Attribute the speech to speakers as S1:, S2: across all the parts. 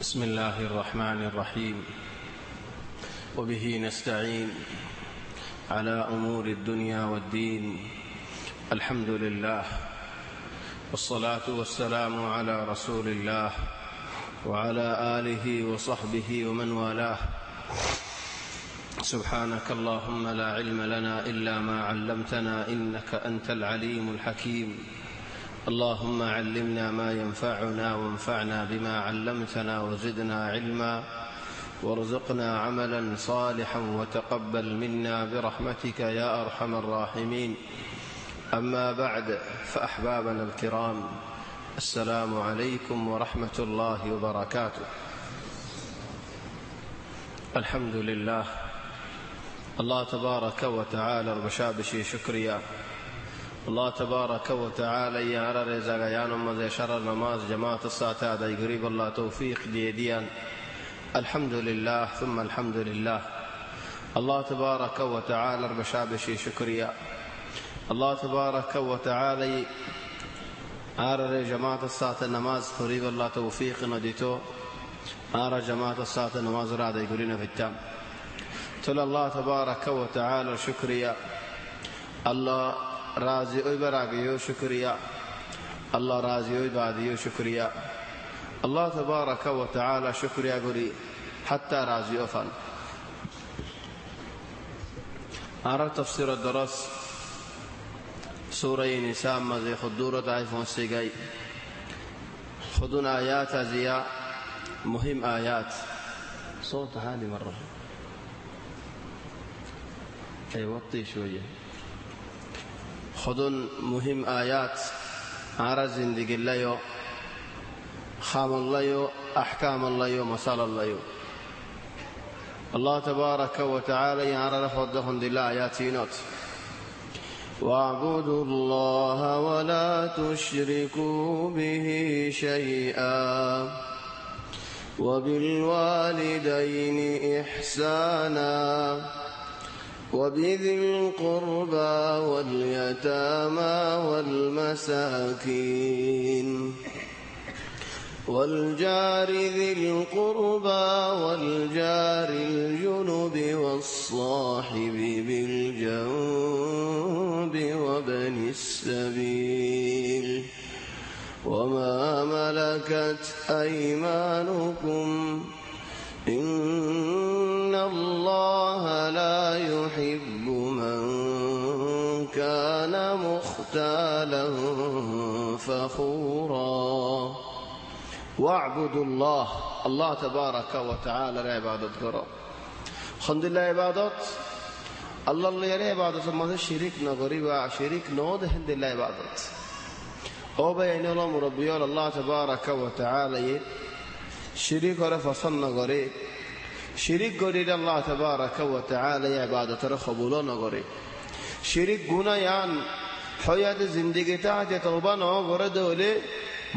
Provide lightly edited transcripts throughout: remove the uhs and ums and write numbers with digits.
S1: بسم الله الرحمن الرحيم. وبه نستعين على أمور الدنيا والدين. الحمد لله والصلاة والسلام على رسول الله وعلى آله وصحبه ومن والاه. سبحانك اللهم لا علم لنا إلا ما علمتنا إنك أنت العليم الحكيم. اللهم علمنا ما ينفعنا وانفعنا بما علمتنا وزدنا علما وارزقنا عملا صالحا وتقبل منا برحمتك يا أرحم الراحمين. أما بعد، فأحبابنا الكرام، السلام عليكم ورحمة الله وبركاته. الحمد لله. الله تبارك وتعالى بشابشي شكريا. الله تبارك وتعالى يا رزقيان ومزي شر النماز جماعة الساعة دا يقريب الله توفيق ديديان. الحمد لله ثم الحمد لله. الله تبارك وتعالى بشابشي شكريا. الله تبارك وتعالى آر جماعة الساعة النماز قريب الله توفيق نديتو آر جماعة الساعة النماز رادا يقولين في التام تل الله تبارك وتعالى شكريا. الله راضي اوي براغيو شكريا. الله راضي اوي باديو شكريا. الله تبارك وتعالى شكريا غري حتى راضي اوفن. آر تفسير الدرس سورة نساء مزي خدورة عيفون سيغاي خدون آيات زياء مهم آيات صوت هالي مرة أي وطي شوية. خدون مهم آيات عرى زندق الله خام الله أحكام الله مسال الله. الله تبارك وتعالى يعرى لفضهم دل آياتينات. واعبدوا الله ولا تشركوا به شيئا وبالوالدين إحسانا وبذي القربى واليتامى والمساكين والجار ذي القربى والجار الجنب والصاحب بالجنب وابن السبيل وما ملكت أيمانكم إن الله لا يحب من كان مختالا فخورا. واعبدوا الله. الله تبارك وتعالى العبادة قرأ خند الله عبادت الله اللي يرى عبادت ما شريك نغري وشريك نود هند الله عبادت أو بين الله مربي الله تبارك وتعالى شريك رفصل نغري شريك غري الله تبارك وتعالى عبادت رخبولا نغري شريك غنيان حياة زندگی تا توبه نو غره دوله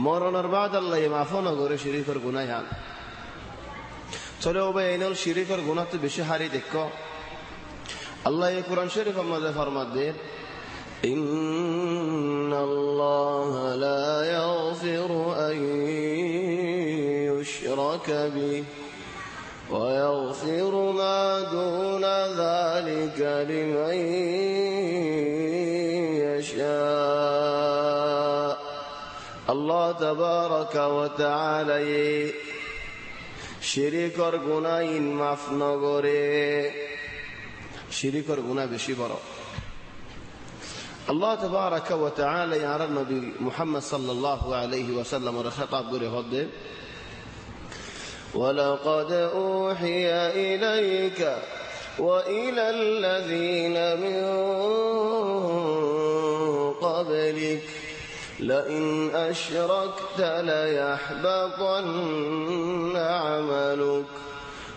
S1: মরণের বাদ আল্লাহ মাফও না করে শিরিকের গুনাহ চলে ও বাইনাল শিরিকের গুনাহ তো বেশি হারি দেখো। আল্লাহ এই কোরআন শরীফের মধ্যে ফরমাতে ইন্নাল্লাহা লা ইয়াগফিরু আন ইউশরাকা বিহি ওয়া ইয়াগফিরু মা দুনা যালিকা লিমান ইয়াশা। الله تبارك وتعالى শিরিকর গুনাহ মাফ না করে শিরিকর গুনাহ বেশি বড়। الله تبارك وتعالى يا النبي محمد صلى الله عليه وسلم خطاب করে হদে ولقد أوحي إليك وإلى الذين من قبلك لئن أشركت ليحبطن عملك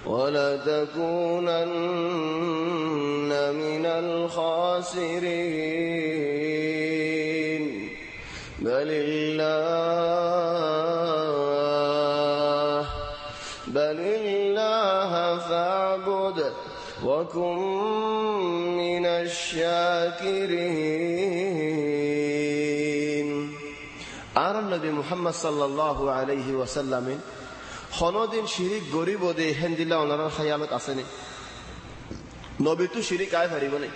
S1: ولتكونن من الخاسرين بل الله فاعبد وكن من الشاكرين. আর নবী মুহাম্মদ সাল্লাল্লাহু আলাইহি ওয়াসাল্লাম হনদিন শিরিক গরিব দে হেন্দিলা ওনার খায়ালত আসেনি নবী তো শিরিক আয় পারিব না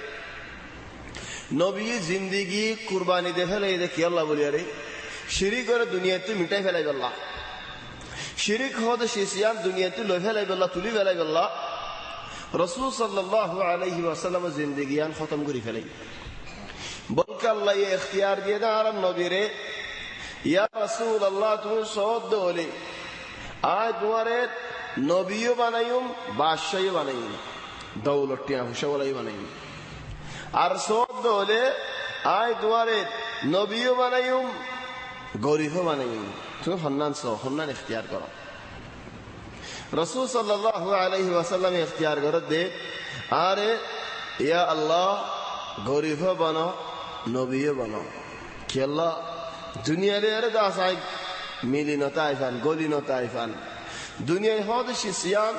S1: নবী জিন্দিগি কুরবানি দে ফেলে দেখি আল্লাহ বলি আরে শিরিক করে দুনিয়াতে মিটাই ফেলাই আল্লাহ শিরিক হতে শিশিয়ান দুনিয়াতে লই ফেলাই আল্লাহ তুলি ফেলাই আল্লাহ রাসূল সাল্লাল্লাহু আলাইহি ওয়াসাল্লাম জিন্দিগিয়ান খতম করে ফেলাই বলকে আল্লাহ এই ইখতিয়ার দিয়ে দেন আর নবীরে ইয়া রাসূলুল্লাহ তুমি সওয়াদ দলে আয় তোমারে নবীও বানাইম বাদশাহও বানাইম দৌলতটিয়া হুশাওয়ালাই বানাইম আর সওয়াদ দলে আয় তোমারে নবীও বানাইম গরিবও বানাইম তুমি হন্নান ইখতিয়ার করো রাসূল সাল্লাল্লাহু আলাইহি ওয়াসাল্লাম ইখতিয়ার করে দে আরে ইয়া আল্লাহ গরিবও বানাও নবীও বানাও কি আল্লাহ দুনিয়ারে আরে দাসাই মিলিনতা আইফান গলিনতা আইফান দুনিয়ায় হদ শিশিয়ান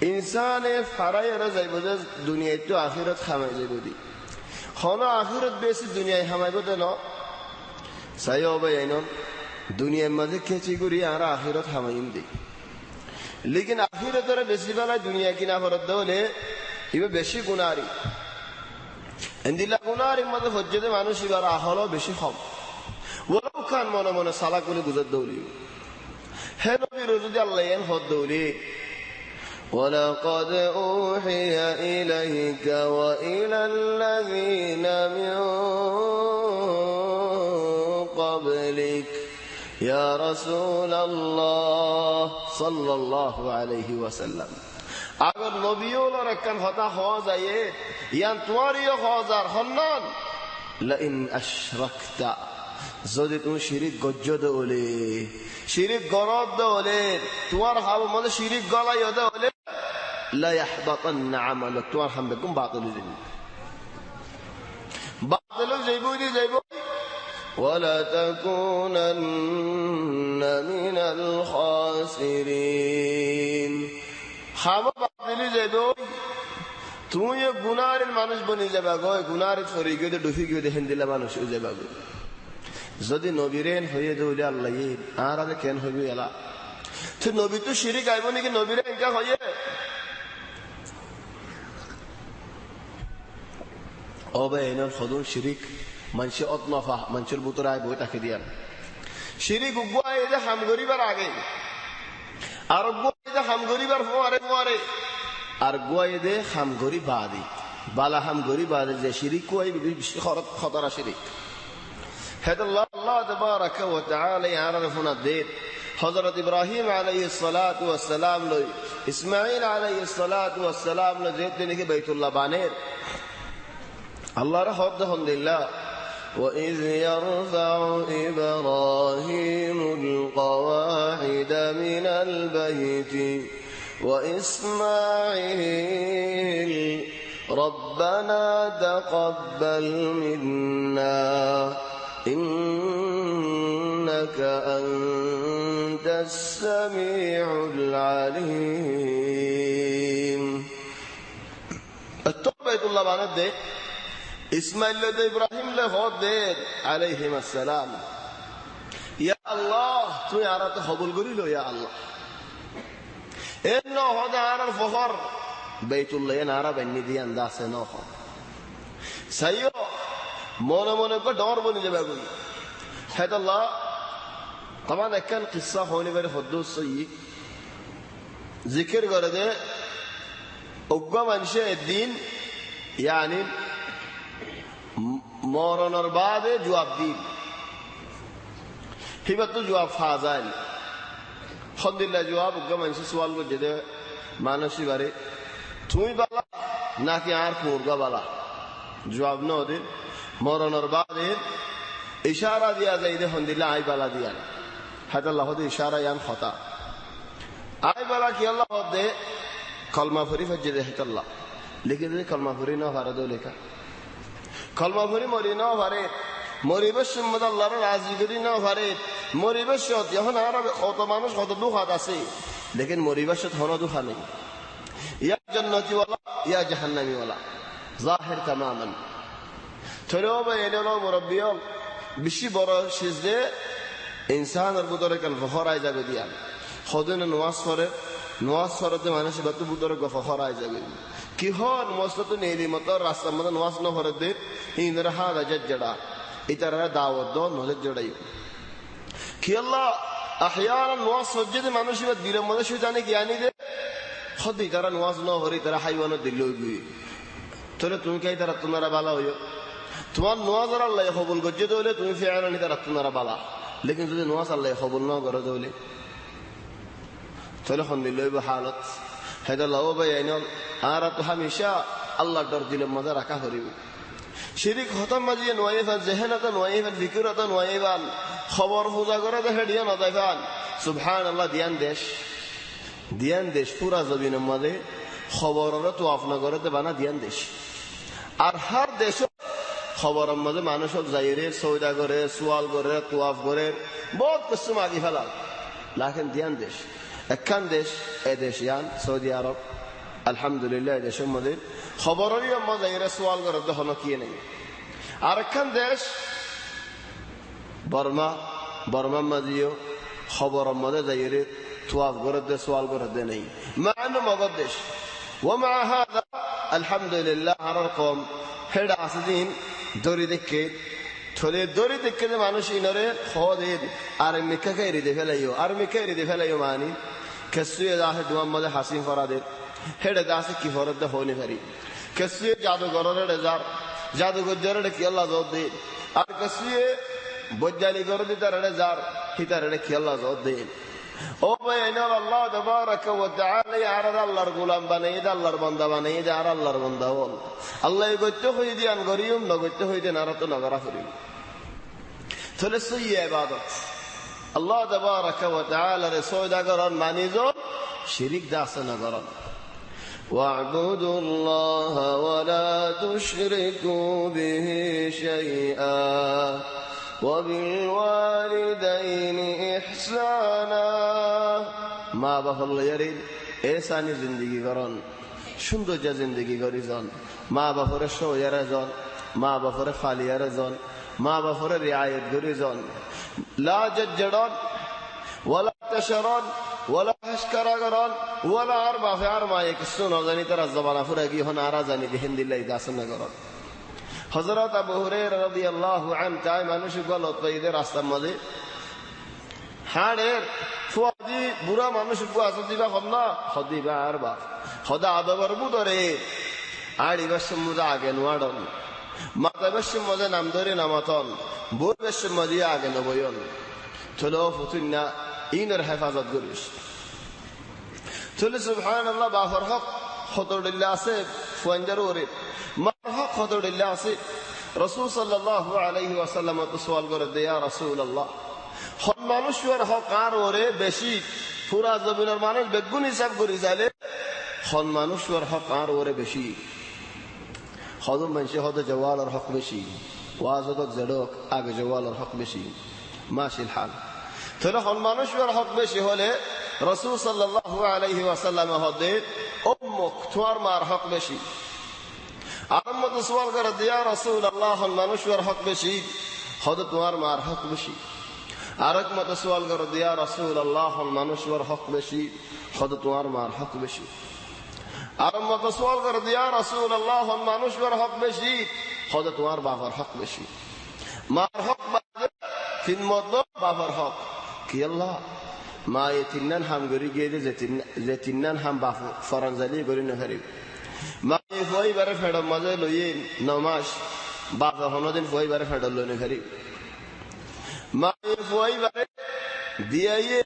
S1: ইনসানে ফারাইরা যাইব যে দুনিয়ায় তো আখিরাত খামাই যাইব দি হন আখিরাত বেশি দুনিয়ায় খামাইব দেন সাইও বাইন দুনিয়ার মাঝে খেচি করি আর আখিরাত খামাইম দি লেকিন আখিরাতের বেশি বেলায় দুনিয়া কিনা ফরত দলে ইবে বেশি গুনারি এন্দিলা গুনারি মাঝে হজ্জতে মানুষ এবার আহলো বেশি কম ওরাও খান মনে মনে সালা করে গুজর দৌলি হে নবীর যদি আল্লাহ এন হদ দৌলি ولقد أوحي إليك وإلى الذين من قبلك يا رسول الله صلى الله عليه وسلم اگر نبیوں نے رکن ہوتا ہو جائے یا تمہاری خوزار خنان لئن اشرکت যদি তুমি শিরিক গজ্জদ ওলে শিরিক গরদ দলে তোমার হাব মধ্যে শিরিক গলাই দলে লা ইয়াহবাতান আমাল তোমার হামবে কোন বাতিল দিন বাতিল যাইবই যাইব ওয়ালা তাকুনান্না মিনাল খাসিরিন হাব বাতিল যাইব তুমি গুনাহের মানুষ বনি যাবা গো গুনাহের ফরি গিয়ে ডুফি গিয়ে হেন্দিলা মানুষ হয়ে যাবা গো যদি নবীরেন হয়ে দৌলে আল্লাহ আর আগে কেন হইবে এলা তো নবী তো শিরিক আইব নাকি নবীরে একা হয়ে অবেনর খদুন শিরিক মানুষে অতনফা মানুষের বুতরে আইব তাকে দিয়ান শিরিক উগুয়ায় যে হাম গরিবার আগে আর উগুয়ায় যে হাম গরিবার ফোয়ারে আর গুয়ায় দে হাম গরি বাদি বালা হাম গরি বাদে যে শিরিক কুয়াই খতরা শিরিক هذا الله تبارك وتعالى يعرفنا الدين حضرت إبراهيم عليه الصلاة والسلام لو إسماعيل عليه الصلاة والسلام لو زيت دينك بيت الله بانير الله رحمه لله وإذ يرفع إبراهيم القواعد من البيت وإسماعيل ربنا تقبل منا إنك أنت السميع العليم التوبة الله بانت دي إسماعيل لدى إبراهيم لخوض دي عليهم السلام يا الله تو يارات خبول قريلو يا الله إنه هذا على الفخر بيت الله ينعرب أني دي أنداس نوخر سيو মনে মনে করে ডর বনে যাবে আগুন হ্যাঁ আল্লাহ তখন একখান কিসা হইলে বের হদ্দুস জিকির করে দে অজ্ঞ মানুষে একদিন ইয়ানি মরণের বাদে জবাব দিন হিবার তো জবাব ফা যায় হদ্দিল্লা জবাব অজ্ঞ মানুষে সওয়াল করে দে মানুষই বারে তুমি বালা নাকি আর পূর্গা বালা জবাব না ওদের মরণের বাদে ইশারা দিয়া যায় দেখুন দিলে আই বালা দিয়া হাত আল্লাহ ইশারা ইয়ান খতা আই বালা কি আল্লাহ দে কলমা ফরি ফজ্জে দে হাত আল্লাহ লিখে দে কলমা ফরি না ভারে দো লেখা কলমা ফরি মরি না ভারে মরিবেশ সম্মদ আল্লাহর রাজি করি না ভারে মরিবেশ যখন আর কত মানুষ কত দুঃখাত আছে লেকিন মরিবেশ হন দুঃখা নেই ইয়া জান্নাতি ওয়ালা ইয়া জাহান্নামি ওয়ালা জাহির তামামান থরেও বা এলেও মুরব্বিও বেশি বড় সিজদে ইনসানের বুতরে কাল ফখরাই যাবে দিয়া হদিন নামাজ পড়ে মানুষ বাতু বুতর গফা খরাই যাবে কি হন মসলতো নেলি মতো রাস্তা মতো নামাজ ন পড়ে দে ইনর হাদা জড়া ইতারা দাওয়াত দ নজর জড়াই কি আল্লাহ احيانا নামাজ সজ্জে মানুষ দিলের মধ্যে শয়তানি জ্ঞানী দে হদি তারা নামাজ ন পড়ে তারা হাইওয়ানো দিল তাহলে তুমি কাই তারা তোমারা ভালো হইও তোমার নামাজ আল্লাহ কবুল করতে হলে তুমি ফিআলানি তারা তোমারা ভালো লেকিন যদি নামাজ আল্লাহ কবুল না করে তাহলে তাহলে হন দিল হালত হেদা লাও ভাই আইনল আর তো হামেশা আল্লাহ ডর দিলের মধ্যে রাখা করিব শিরিক হতম মাজিয়ে নয়াইফান জেহেনাত নয়াইফান ফিকিরত নয়াইফান খবর পূজা করে দেখে দিয়ান অদাইফান সুবহানাল্লাহ দিয়ান দেশ পুরা জমিনের মধ্যে খবরের তো আপনা করে বানা দিয়ান দেশ আর হার দেশ খবরের মধ্যে মানুষ যাইরে সৌদা করে সোয়াল করে তোয়াফ করে বহুত কিছু মাগি ফেলা লাখেন দিয়ান দেশ একখান দেশ এ দেশ ইয়ান সৌদি আরব আলহামদুলিল্লাহ এই দেশের মধ্যে খবরেরই যাইরে সোয়াল করে তখন কি নেই আর একখান দেশ বর্মা মাঝিও খবরের মধ্যে যাইরে তোয়াফ করে দে সোয়াল করে দে নেই মানো মগর দেশ ومع هذا الحمد لله على القوم হেড আসদিন দড়ি দেখে থলে দড়ি দেখে মানুষ ইনরে খোদের আর মিকাকে রিদে ফেলাইও মানি কেসুয়ে দাহে দুয়াম্মদে হাসিন ফরাদে হেড দাসে কি ফরদ হইনি পারি কেসুয়ে জাদুঘরের জাদুঘরের কি আল্লাহ জোর দে আর কেসুয়ে বৈজ্ঞানিক করে দিতার যার হিতার কি আল্লাহ জোর দে ও ভাই আল্লাহ তাবারাকা ওয়া তাআলা আর আল্লাহর গোলাম বানাই দে আল্লাহর বান্দা বানাই দে আর আল্লাহর বান্দা বল আল্লাহ গত্য হই দিয়ান গরিয়ম নগত্য হই দে নারাত নগরা করি তাহলে সই ইবাদত আল্লাহ তাবারাকা ওয়া তাআলা রে সওদা করন মানিজো শিরিক দাস না করন ওয়া'বুদুল্লাহ ওয়া লা তুশরিকু বিহি শাইআ وبالوالدين إحسانا মা বাবার লয়ারে এসানি জিন্দগি করন সৌন্দর্য জিন্দগি করি জন মা বাপরে সয়ারে জন মা বাপরে ফালিয়ারে জন মা বাপরে রিয়ায়ত করি জন লা জজ্জড়ন ওয়ালা তাশরন ওয়ালা হাশকারা করন ওয়ালা আর বাপে আর মায়ে কিছু না জানি তারা জবানা ফুরা কি হন আর জানি দিহিন দিল্লাই দাসনা করন হযরত আবু হুরায়রা রাদিয়াল্লাহু আনহু তাই মানুষ গলত পাইদের রাস্তার মধ্যে হাড়ের ফুয়াদি বুড়া মানুষ বুয়াছে দিবা হন্না হদিবা আর বা হদা আদবর বুদরে আড়ি বছর মুদা আগে নোয়াডন মাতা বছর মধ্যে নাম ধরে নামাতন বুর বছর মধ্যে আগে নবয়ন চলো ফুতুন্না ইনর হেফাজত করিস চলে সুবহানাল্লাহ বাফর হক খতরদিল্লাহ আছে ফুয়াঞ্জার ওরে মারহক খতরদিল্লাহ আছে রাসূল সাল্লাল্লাহু আলাইহি ওয়াসাল্লাম তো সওয়াল করে দে ইয়া রাসূলুল্লাহ হন মানুষের হক আর ওরে বেশি পুরা জমিনের মানুষ বেগুন হিসাব করি যাইলে হন মানুষের হক আর ওরে বেশি হদম মানুষের হদ জওয়ালের হক বেশি ওয়াজত জড়ক আগে জওয়ালের হক বেশি মাশিল হাল তাহলে হন মানুষের হক বেশি হলে রাসূল সাল্লাল্লাহু আলাইহি ওয়াসাল্লাম হদে উম্মুক তোমার মার হক বেশি আম্মত সওয়াল করে দে ইয়া রাসূলুল্লাহ হন মানুষের হক বেশি হদ তোমার মার হক বেশি আরেক মত সওয়াল করে দে ইয়া রাসূলুল্লাহ হন মানুষের হক বেশি হদ তোমার মার হক বেশি আরেক মত সওয়াল করে দে ইয়া রাসূলুল্লাহ হন মানুষের হক বেশি হদ তোমার বাবার হক বেশি মার হক তিন মত বাবার হক কি আল্লাহ মা এ তিননান হাম গরি গিয়ে যে তিননান হাম বাফু ফরানজালি গরি নহারি মা এ ফুয়াই বারে ফেড় মাঝে লইয়ে নমাস বাবা হনদিন ফুয়াই বারে ফেড় লই নহারি মা এ ফুয়াই বারে দিয়াইয়ে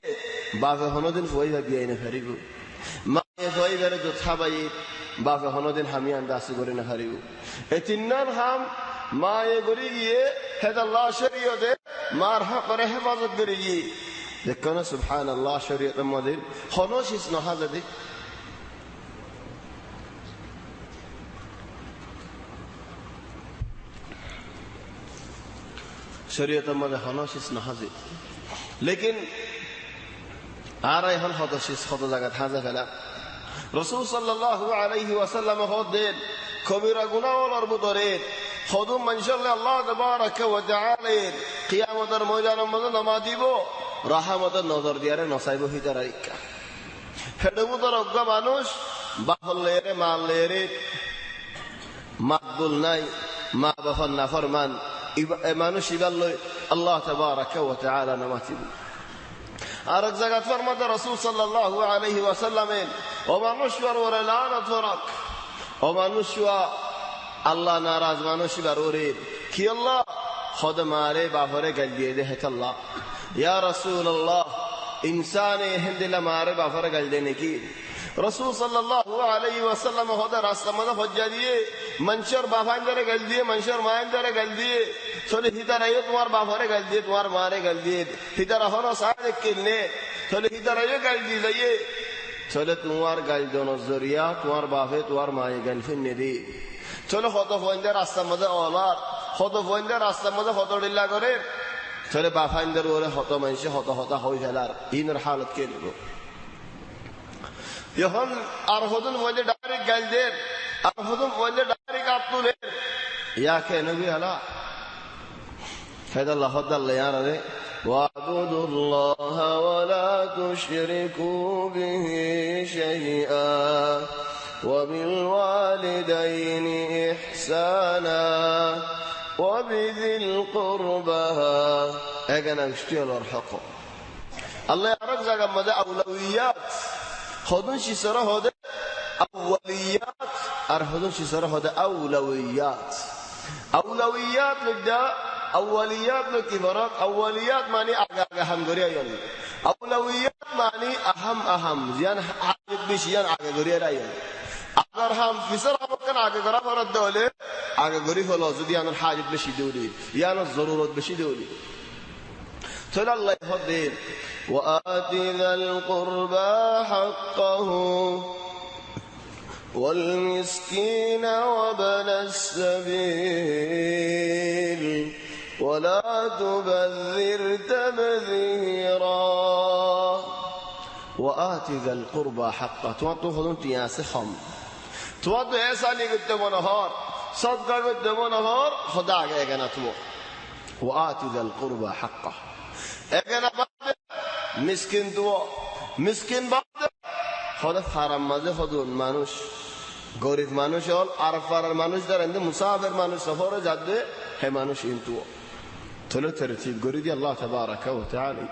S1: বাবা হনদিন ফুয়াই বা দিয়াই নহারিব মা এ ফুয়াই বারে জোথা বাই বাবা হনদিন হামি আন্দাসি গরি নহারিব এ তিননান হাম মা এ গরি গিয়ে হেদাল্লাহ শরীয়তে মার হক করে হেফাজত করি গিয়ে দেখুন সুবহানাল্লাহ শরীয়তের মধ্যে হনশিস নহাজাদি শরীয়তের মধ্যে হনশিস নহাজি লেকিন আর এখন হতশিস কত জায়গায় হাজা ফেলা রাসূল সাল্লাল্লাহু আলাইহি ওয়াসাল্লাম হদেন কবিরা গুনাহর ভিতরে হদম মানশাল্লাহ আল্লাহ তাবারাকা ওয়া তাআলা কিয়ামতের ময়দানের মধ্যে নামা দিব রহমতের নজর দিয়ারে নসাইব হিতার আইকা হেডবুতর অজ্ঞ মানুষ বাহলেরে মালেরে মাকবুল নাই মা বাফর নাফরমান মানুষ ইবার লই আল্লাহ তাবারাকা ওয়া তাআলা নামাতিব আর এক জায়গা ফরমাতে রাসূল সাল্লাল্লাহু আলাইহি ওয়াসাল্লামের ও মানুষ ওরে লানত ফরাক ও মানুষ আল্লাহ নারাজ মানুষ ইবার ওরে কি আল্লাহ خود مارے بافرے گل دیے دے اللہ یا رسول اللہ انسان ہندلا مارے بافرے گل دینے کی رسول صلی اللہ علیہ وسلم خود راستہ مدہ حجہ دیے منشور بافاندرے گل دیے منشور مائندرے گل دیے چلے ہیتا رہیو تمہار بافرے گل دیے تمہار مارے گل دیے ہیتا رہونا صادق کلنے چلے ہیتا رہیو گل دی لئیے چلے تمہار گل دونوں ذریعہ تمہار بافے تمہار مائے گل فننے دی চলো কত ফয়েন্দের রাস্তার মধ্যে অলার কত ফয়েন্দের রাস্তার মধ্যে কত ডিল্লা করে চলে বাফাইন্দের ওরে হত মানুষে হত হতা হয়ে ফেলার ইনের হালত কে নেব যখন আর হতুন ফয়েন্দের ডাইরেক্ট গাল দেন আর হতুন ফয়েন্দের ডাইরেক্ট আত্মুলের ইয়া কে নবী আলা ফেদাল্লাহ হদাল্লাহ ইয়ারে واعبدوا الله ولا تشركوا به شيئا وبالوالدين إحسانا وبذي القربى أجنا مشتيل الحق الله يعرف زعما ماذا أولويات خدون شي سر هذا أوليات أرهدون شي سر هذا أولويات أولويات لدا أوليات لكبرات أوليات معني أهم غريا يوم أولويات معني أهم زيان حاجة بشيان غريا يوم اگر هم فسر هم کن آگه گرا فرد دوله آگه گری فلوزو دیان الحاجت بشی دولی یان الضرورت بشی دولی تل الله يفضل وآتي ذا القربى حقه والمسكين وابن السبيل ولا تبذر تبذيرا وآتي ذا القربى حقه تواتو خذون تياسخهم تواتو ایسا نہیں گتے منہار صدقہ گتے منہار خدا آگے اگنا تو وآتي ذا القربى حقه اگنا بعد مسكين تو مسكين بعد خدا حرام مزه خودون মানুষ গরিব মানুষ হল আর ফারার মানুষ দাঁড়াতে মুসাফির মানুষ সফরে যাবে হে মানুষ ইনতু تلو ترتيب قريدي الله تبارك وتعالى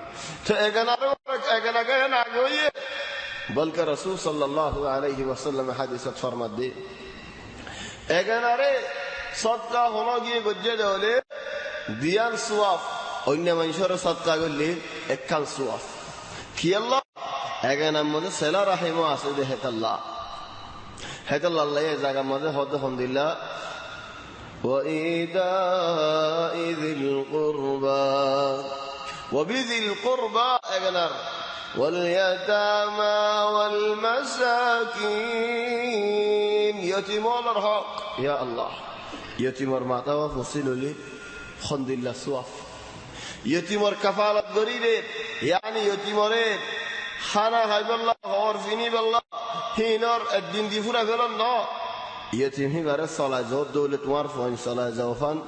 S1: تأجنا كان عجوية بل كرسول صلى الله عليه وسلم حديثة فرمت دي أجنا ري صدقة هنا جي بجد ولي ديان سواف وإن منشور صدقة قل لي اكال سواف كي الله أجنا مدى سلا رحمه أسده هت الله الله يزاق مدى هد الحمد لله وإيتاء ذي القربى وبذي القربى أجنر واليتامى والمساكين يتيم الحق يا الله يتيم المعطى وفصلوا لي خند الله سواف يتيم كفالة بريدة يعني يتيم خانا هاي بالله هور فيني بالله هينار الدين دي فرا فلان يتيم هي غير صلاة زور دولة توار فوين صلاة زوفان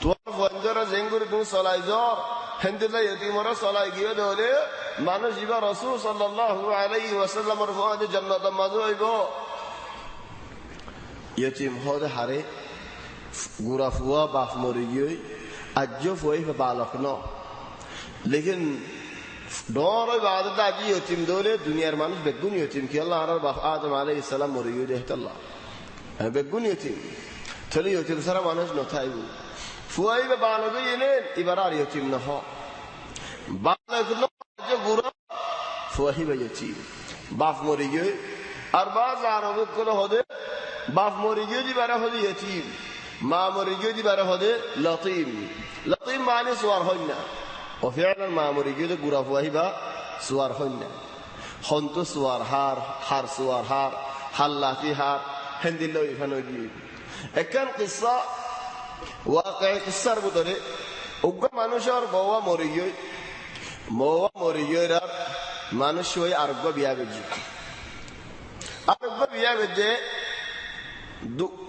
S1: توار فوين جرا زنجور دون صلاة زور هندلا يتيم ورا صلاة جيو دولة مانو جيبا رسول صلى الله عليه وسلم رفعه جنة مازو يبو يتيم هذا حري غورا فوا باف مريجي أجو فوي فبالكنا لكن دور عبادة أجي يتيم دولة دنيا رمانش بتقول يتيم كي الله عرب آدم عليه السلام مريجي ده الله بتقول يتيم تلي يتيم سر مانش نتايبو فوي فبالكنا ينين إبرار يتيم نها بالكنا أجو غورا فوي بيتيم باف مريجي أربعة زارو كله هذا باف مريجي دي برا هذا يتيم ما مريجي دي برا هذا لطيم لطيم معنى سوار هنا وفعلا ما مريجي دي غورا فوي با سوار هنا خنتو سوار هار سوار هار حلاتي هار هندي لو يفنوجي كان قصة واقع قصة بطري وقا مانوشار بوا مريجي رار مانوش شوي أرقى بيابجي أرقى بيابجي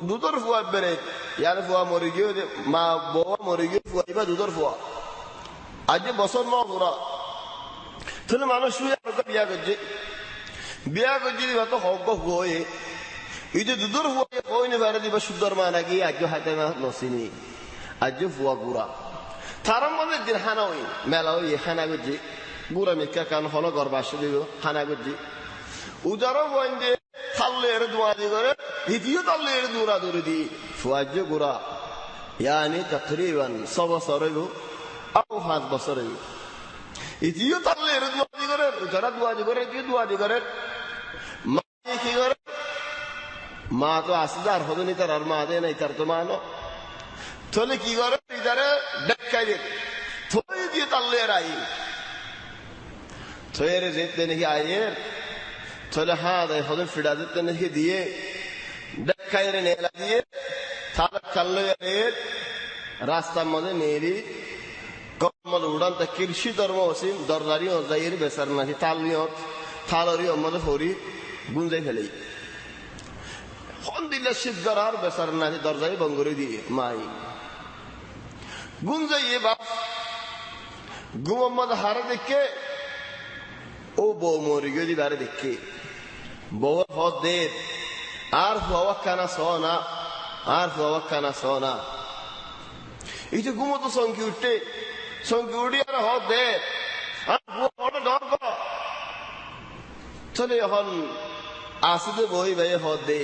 S1: دوتر فوا بريد يعني فوا مريجي ما بوا مريجي فوا يبا دوتر فوا أجي بصر ناظرة তাহলে মানুষ বিয়া করছে দিবা তো হক হয়ে এই যে দুদুর হয়ে হইনি বারে দিবা সুন্দর মা নাকি আজ হাতে নসিনি আজ ফুয়া গুড়া তার মধ্যে দিন হানা হই মেলা হই হানা করছি গুড়া মিকা কান হলো গর্বাস দিব হানা করছি উদারও বইন দিয়ে থাললে এর দোয়াদি করে হিতিও তাল্লে এর দৌড়া দৌড়ি দি ফুয়াজ গুড়া ইয়ানি তকরিবান 6 বছর হইব আও 5 বছর হইব ইতিও তাল্লে এর দোয়াদি করে উদারা দোয়াদি করে ইতিও দোয়াদি করে মা কি করে মা তো আসদার হদনি তার আর মা দেয় নাই তার তো মানো তাহলে কি করে ইদারে ডাক্কাই দে থই দিয়ে তাল্লে এর আই থয়ের যেতে নাকি আয়ের তাহলে হ্যাঁ দেয় হদন ফিডা যেতে নাকি দিয়ে ডাক্কাই রে নেলা দিয়ে তালা কাল্লো এর রাস্তার মধ্যে নেরি গমল উড়ান তা কৃষি ধর্ম অসীম দরদারি অজাইয়ের বেসার নাকি তালিয়ত থালরি মধ্যে ফরি গুঞ্জাই ফেলে দিলে শিবগার আর বেসার নাকি দরজাই বঙ্গরে দিয়ে মাই গুঞ্জাইয়ে বাপ গুমম্মদ হারে দেখে ও বউ মরি গিয়ে দিবারে দেখে বউ হদ দে আর হুয়া কানা সোনা আর হুয়া কানা সোনা এই যে গুমো তো সংকি উঠে আর হদ দে আর হুয়া ডর কর চলে এখন আসতে বই ভাই হদ দে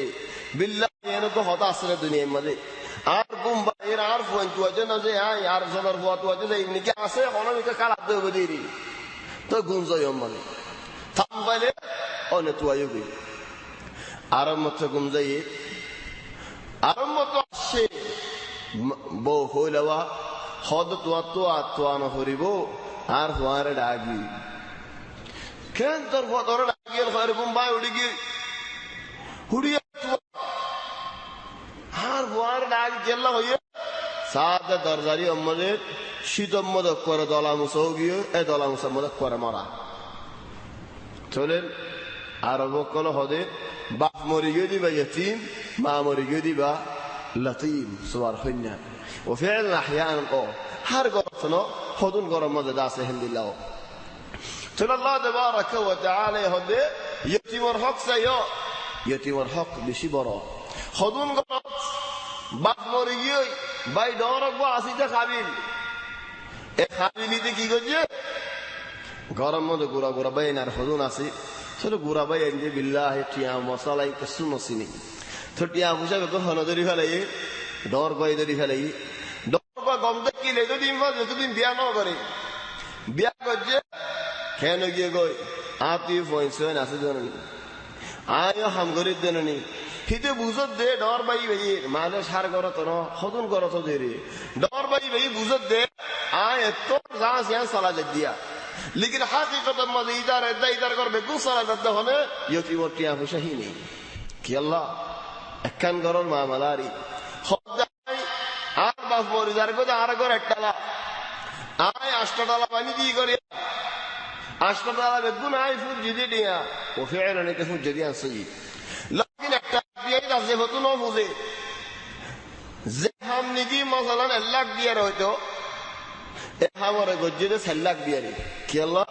S1: বিল্লাহ এর তো হতা আসলে দুনিয়ার মধ্যে আর গুম্বা এর আর ফোন তো আছে না যে হ্যাঁ আর জনের ফোয়া তো আছে এমনি কি আছে অনামিকা কাল আদে বদিরি তো গুঞ্জয় মানে থাম বাইলে অনে তো আইবি আরম্ভ তো গুঞ্জয় আরম্ভ তো আসে বউ হইলাওয়া হদ তো আত্মানো হরিব আর হুয়ারে ডাগি কেন তোর ফতর ডাগিয়ের হয় গুম্বাই উড়ি গিয়ে হুড়িয়া আর হুয়ার ডাক গেল্লা হইয়া সাদা দরজারি অম্মদের শীতম মদক করে দলা মুসাও গিয়ে এ দলা মুসা মদক করে মারা চলেন আরব কল হদে বাপ মরি গিয়ে দিবা ইয়তিম মা মরি গিয়ে দিবা লতিম সবার হইনা ও ফেল আহয়ান ও হার গরতনো হদুন গরম মদে দাসে হিন্দিল্লাহ চল আল্লাহ তাবারাকা ওয়া তাআলা হদে ইয়তিমর হক চাইও ইয়তিমর হক বেশি বড় হদুন গরম বাপ মরি গিয়ে ভাই ডরক বা আসিতে খাবিল এ খাবিলিতে কি করছে গরম মধ্যে গুড়া গুড়া বাই আর হদুন আসি ছোট গুড়া বাই এনে বিল্লাহ টিয়া মশালাই কিছু নসিনি তো টিয়া পয়সা বেতন হনদরি ফেলাই ডর গই ধরি ফেলাই ডর বা গম দেখিলে যতদিন বিয়া ন করে বিয়া করছে কেন গিয়ে গই তুই পয়সা আছে জানি আয়ও হাম গরিব দেনি হিতে বুঝত দে ডর বাই ভাই মানে সার গরত ন হদুন গরত দে রে ডর বাই ভাই বুঝত দে আয় তো জাস ইয়া সালা দিয়া लेकिन हकीकत में इधर करबे गुसाला दद्दा हने यति मोटिया हुशाही नहीं कि अल्लाह একখান গরর মামালারি হদাই আর বাপ মরি যার গো আর গর একটালা আয় আষ্টটালা পানি দি করে আষ্টটালা বেগুন আয় ফুল জিদি দিয়া ও ফেরানে কে ফুল জিদি আসি लेकिन একটা দিয়াই দাসে হতো না বুঝে যে হাম নিদি মাসালান 1 লাখ দিয়া হয়তো এ হামরে গজ্জে 4 লাখ দিয়া রে কি আল্লাহ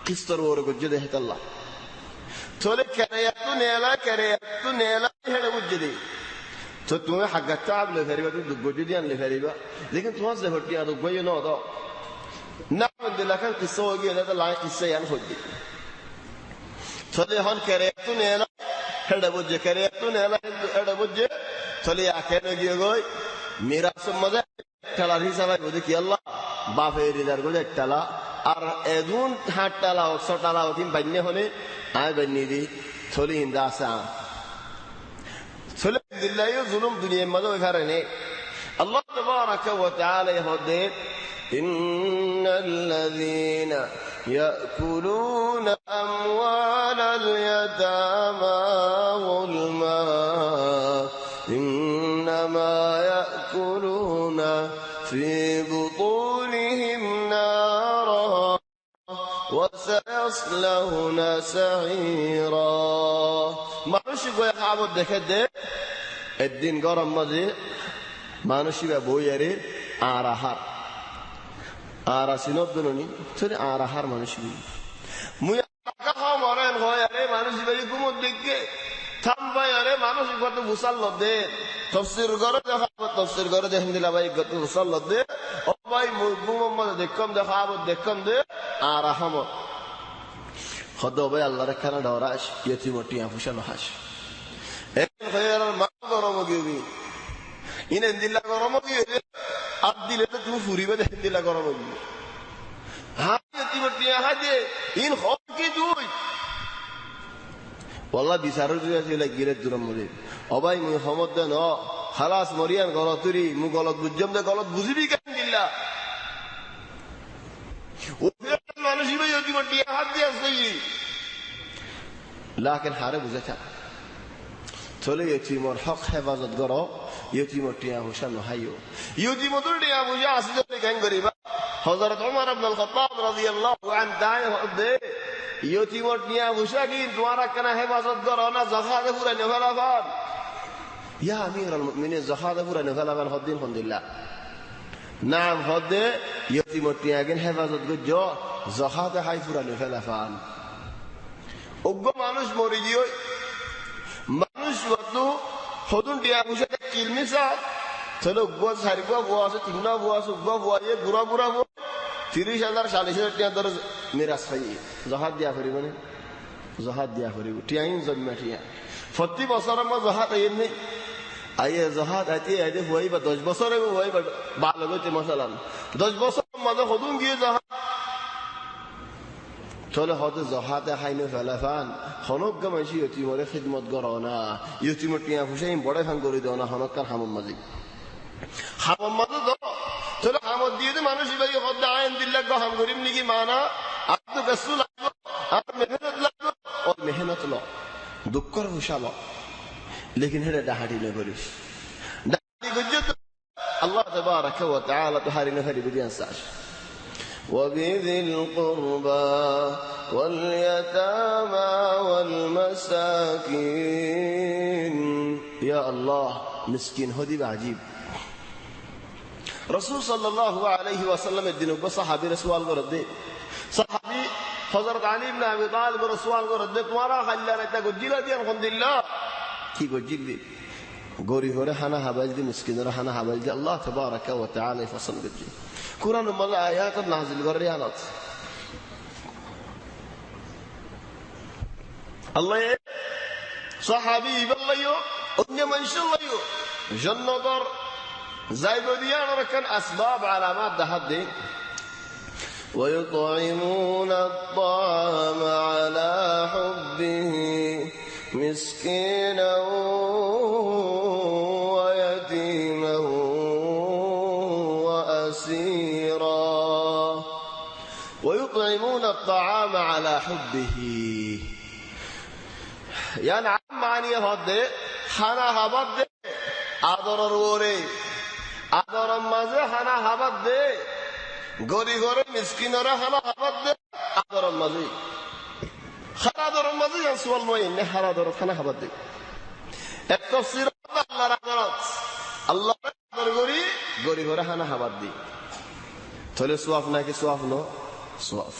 S1: কিস্তর ওরে গজ্জে দেহ আল্লাহ চলে কেরেয়াতু নেলা হেড়ে বুঝে দে তো তুমি হাগাতা আবলে ফেরিবা তো গজ্জে দিয়ান লে ফেরিবা लेकिन তোমার যে হটি আর গজ্জে ন দাও না মধ্যে লেখা কিসো গিয়ে না তো লাই কিসে ইয়ান হদি চলে হন কেরেয়াতু নেলা হেড়ে বুঝে কেরেয়াতু নেলা হেড়ে বুঝে চলে আখেরে গিয়ে গই মিরাস মজা টালার হিসাবে বুঝে কি আল্লাহ বাপের রিজার গজে টালা আর এদুন হাট টালা 100 টালা ওদিন বান্নে হলে আয় বান্নি দি চলি হিন্দা আসা চলে দিল্লাহি জুলুম দুনিয়ার মধ্যে ওইখানে নেই আল্লাহ তাবারাকা ওয়া তাআলা হদে ইন্নাল লাযিনা ইয়াকুলুনা আমওয়ালাল ইয়াতামা যুলমা ইন্নামা ইয়াকুলুনা ফি বুতুনিহিম নারা وسيصلون سعيرا মানুষ গোয়া খাবো দেখে দে একদিন গরম মাঝে মানুষই বইয়ারে আর আহার আর আসিনব দননি চলে আর আহার মানুষই মুই খাও মরেন হয় আরে মানুষ ভাই কুমত দেখে থাম ভাই আরে মানুষ কত গুসাল লদে তফসির করে দেখাবো তফসির করে দেখেন দিলা ভাই কত গুসাল লদে ও ভাই মুহাম্মদ দেখম দেখাবো দেখম দে আর আহমদ হদ ভাই আল্লাহর খানা ডরাস ইয়তিমটি আফুশা নহাস এখন ভাইয়ার মা গরম গিবি ইনে দিলা গরম গিয়ে আদ দিলে তো তুমি ফুরিবে দেখেন দিলা গরম গিয়ে হ্যাঁ ইয়তিমটি হাজে ইন হক কি দুই والله বিচারর জুয়াছে লাগিরে দুরম মরে অবাই মুই হমদ দেন খালাস মরিয়ান গলতুরি মু গলত বুঝজম দে গলত বুঝিবি কেন দিল্লা ও মানুষই ভাই ইয়তিমটি হাত দিয়ে আসই লাকিন হারে বুঝাতা চলে ইয়তিমর হক হেফাজত করো ইয়তিমটি আহুশা নহাইও ইয়তিমতুর দিয়া বুঝা আসলে কেন করিবা হযরত ওমর ইবনে আল খাত্তাব রাদিয়াল্লাহু আনহু দায় দে ইয়তিমত নিয়া বুঝা কি তোমারা কেন হেফাজত করো না জাকাতে পুরা নেফালাবান ইয়া আমিরুল মুমিনিন জাকাতে পুরা নেফালাবান হদ্দিন হন্দিল্লাহ নাম হদে ইয়তিমত নিয়া গেন হেফাজত গজো জাকাতে হাই পুরা নেফালাবান অজ্ঞ মানুষ মরি গিয়ে মানুষ কত হদুন দিয়া বুঝা কিলমিসা চলো অজ্ঞ সারিবা বুয়া আছে তিননা বুয়া আছে অজ্ঞ বুয়া এ বুড়া বুড়া 30,000 40,000 টাকা ধরে মিরাজ পাই জাহাদ দিয়া করি মানে জাহাদ দিয়া করি টিয়াইন জন্মা টিয়া প্রতি বছর আমরা জাহাদ আইন নেই আইয়ে জাহাদ আইতে আইতে হইবা 10 বছরে হইবা ভালো গতে মশালান 10 বছর মাঝে হদুন গিয়ে জাহাদ চলে হদে জাহাদে হাইনে ফেলাফান হনক মাইছি ইয়তিমরে খিদমত করো না ইয়তিমর টিয়া হুসাইন বড় ফান করে দাও না হনকার হামম মাঝি হামম মাঝে দাও চলো হামদ দিয়ে দে মানুষ ভাই হদ্দা আইন দিল্লাহ গো হাম গরিব নিকি মানা আপনি বেসু লাগো আর মেহনত লাগো ও মেহনত লো দুঃখর হুসালো লেকিন হেডা ডাহাডি না করিস ডাহাডি গজ্জত আল্লাহ তাবারাকা ওয়া তাআলা তো হারিনা হারি বিদিয়ান সাশ وبذي القربى واليتامى والمساكين يا الله مسكين هدي عجيب رسول صلى الله عليه وسلم الدين صحابي رسول করতে صحابي حضرت علي بن ابي طالب رسول করতে তোমারা খাল্লার একটা গজিলা দিয়ান আলহামদুলিল্লাহ কি গজিল দি গরি হরে হানা হাবাইল দি মিসকিনের হানা হাবাইল দি আল্লাহ তাবারাকা ওয়া তাআলা ফসল গজি কুরআন মাল আয়াত নাযিল করে আনাত আল্লাহ صحابي বললাইও অন্য মানুষ লইও জান্নাতর زايدوديان ركن أسباب علامات دهدي ويطعمون الطعام على حبه مسكينا ويتيما وأسيرا ويطعمون الطعام على حبه يعني عماني هدي حنا هبدي أضرر وري আদর মাঝে হানা হাবাত দে গরি ঘরে মিসকিনরা হানা হাবাত দে আদর মাঝে খানা আদর মাঝে সুয়াল নয় নে হানা আদর খানা হাবাত দে এক তাফসীর আল্লাহর আদরত আল্লাহর আদর গরি গরি ঘরে হানা হাবাত দি তাহলে সুয়াফ নাকি সুয়াফ নো সুয়াফ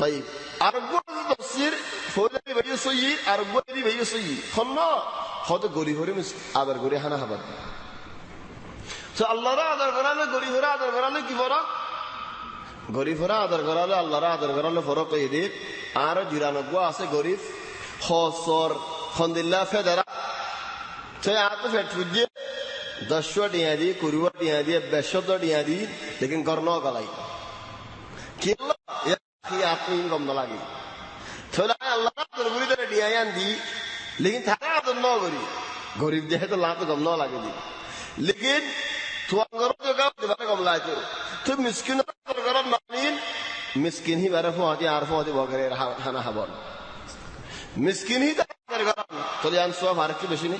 S1: طيب আরবো তাফসীর ফৌলাদি ভাই সহি আরবো দি ভাই সহি খন্ন হদ গরি ঘরে আদর গরি হানা হাবাত তো আল্লাহর আদর করালে গরিবরা আদর করালে কি ফরক গরিবরা আদর করালে আল্লাহর আদর করালে ফরক এই দিক আর 99 আছে গরিব খসর আলহামদুলিল্লাহ ফেদারা তো আত ফেট ফুজে 10 টিয়া দি 20 টিয়া দি 200 টিয়া দি লেকিন করনো গলাই কি আল্লাহ কি আপনি কম না লাগে তো আল্লাহ আদর করি ধরে টিয়ায়ান দি লেকিন থাকা আদর ন করি গরিব যেহেতু লাভ কম না লাগে দি লেকিন তুয়াঙ্গর জগা দেবারে কমলাইতো তো মিসকিন করগর নামিন মিসকিন হি বারে ফোয়াতি আর ফোয়াতি বগরে হানা হাবন মিসকিন হি করগর তো ইয়ান সওয়াব আর কি বেশি নি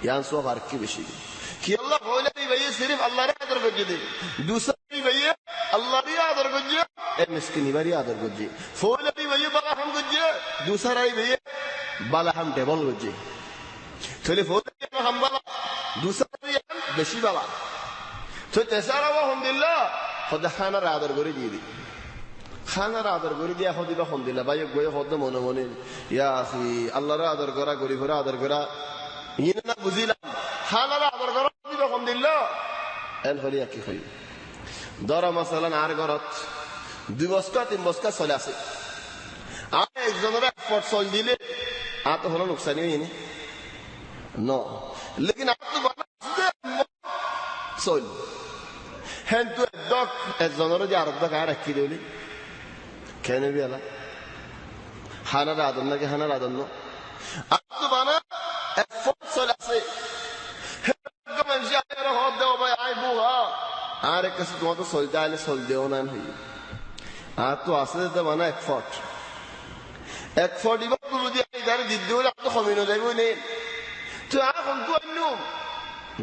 S1: ইয়ান সওয়াব আর কি বেশি কি আল্লাহ বলে দি ভাই সির্ফ আল্লাহর আদর করতে দে দুসরি ভাই আল্লাহর আদর করতে এ মিসকিন বারি আদর করতে ফোলে দি ভাই বালা হাম করতে দুসরাই ভাই বালা হাম ডবল করতে তাহলে ফোলে হাম বালা দুসরি বেশি বালা তো তেসারা আলহামদুলিল্লাহ খোদা খানার আদর করে দিয়ে দি খানার আদর করে দিয়া হদিবা হন দিলা ভাই গয়ে হদ মনে মনে ইয়া আখি আল্লাহর আদর করা গরিবের আদর করা ইয়ে না বুঝিলাম খানার আদর করা হদিবা হন দিল এন হলি কি হই ধরা মাসালান আর ঘরত 2 বস্তা 3 বস্তা চলে আছে আর একজনের এফোর্ট চল দিলে আর তো হলো নুকসানি হয়নি ন লেকিন আর তো চল হ্যাঁ তুই একজনের যে আর আর রাখি দিলি কেন বিয়ালা হানার আদর নাকি হানার আদর ন আর তো বানা এফোর্ট চলে আছে আর এক কাছে তোমার তো চলতে আইলে চল দেও না হই আর তো আসলে তো মানে এক ফট ইবা গুরু দিয়ে ইদারে দিতে হলে আর তো কমিনো যাইব নেই তো এখন তো অন্য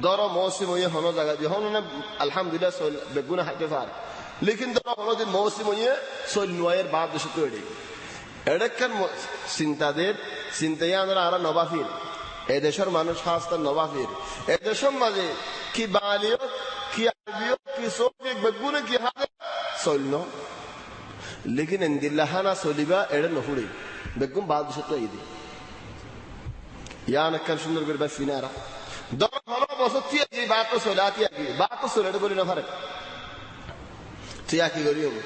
S1: ধরো মৌসুম হয়ে হনো জায়গা দিয়ে হনো না আলহামদুলিল্লাহ চল বেগুনা হাইতে পার লেকিন ধরো হনো যে মৌসুম হয়ে চল নয়ের বাদ দেশে তো এডেকার চিন্তাদের চিন্তাই আমরা আর নবাফির এদেশের মানুষ খাস্তার নবাফির এদেশের মাঝে কি বাঙালিও কি আরবিও কি সব বেগুনে কি হাতে চলল লেকিন এন্দিল্লাহানা চলিবা এড়ে নহুড়ি বেগুন বাদ দেশে তো ঈদে ইয়ান একটা সুন্দর করে ফিনারা 10 বছর তুই যে বাত চলে আতি আকি বাত চলে এটা বলি না পারে তুই আকি করি হবো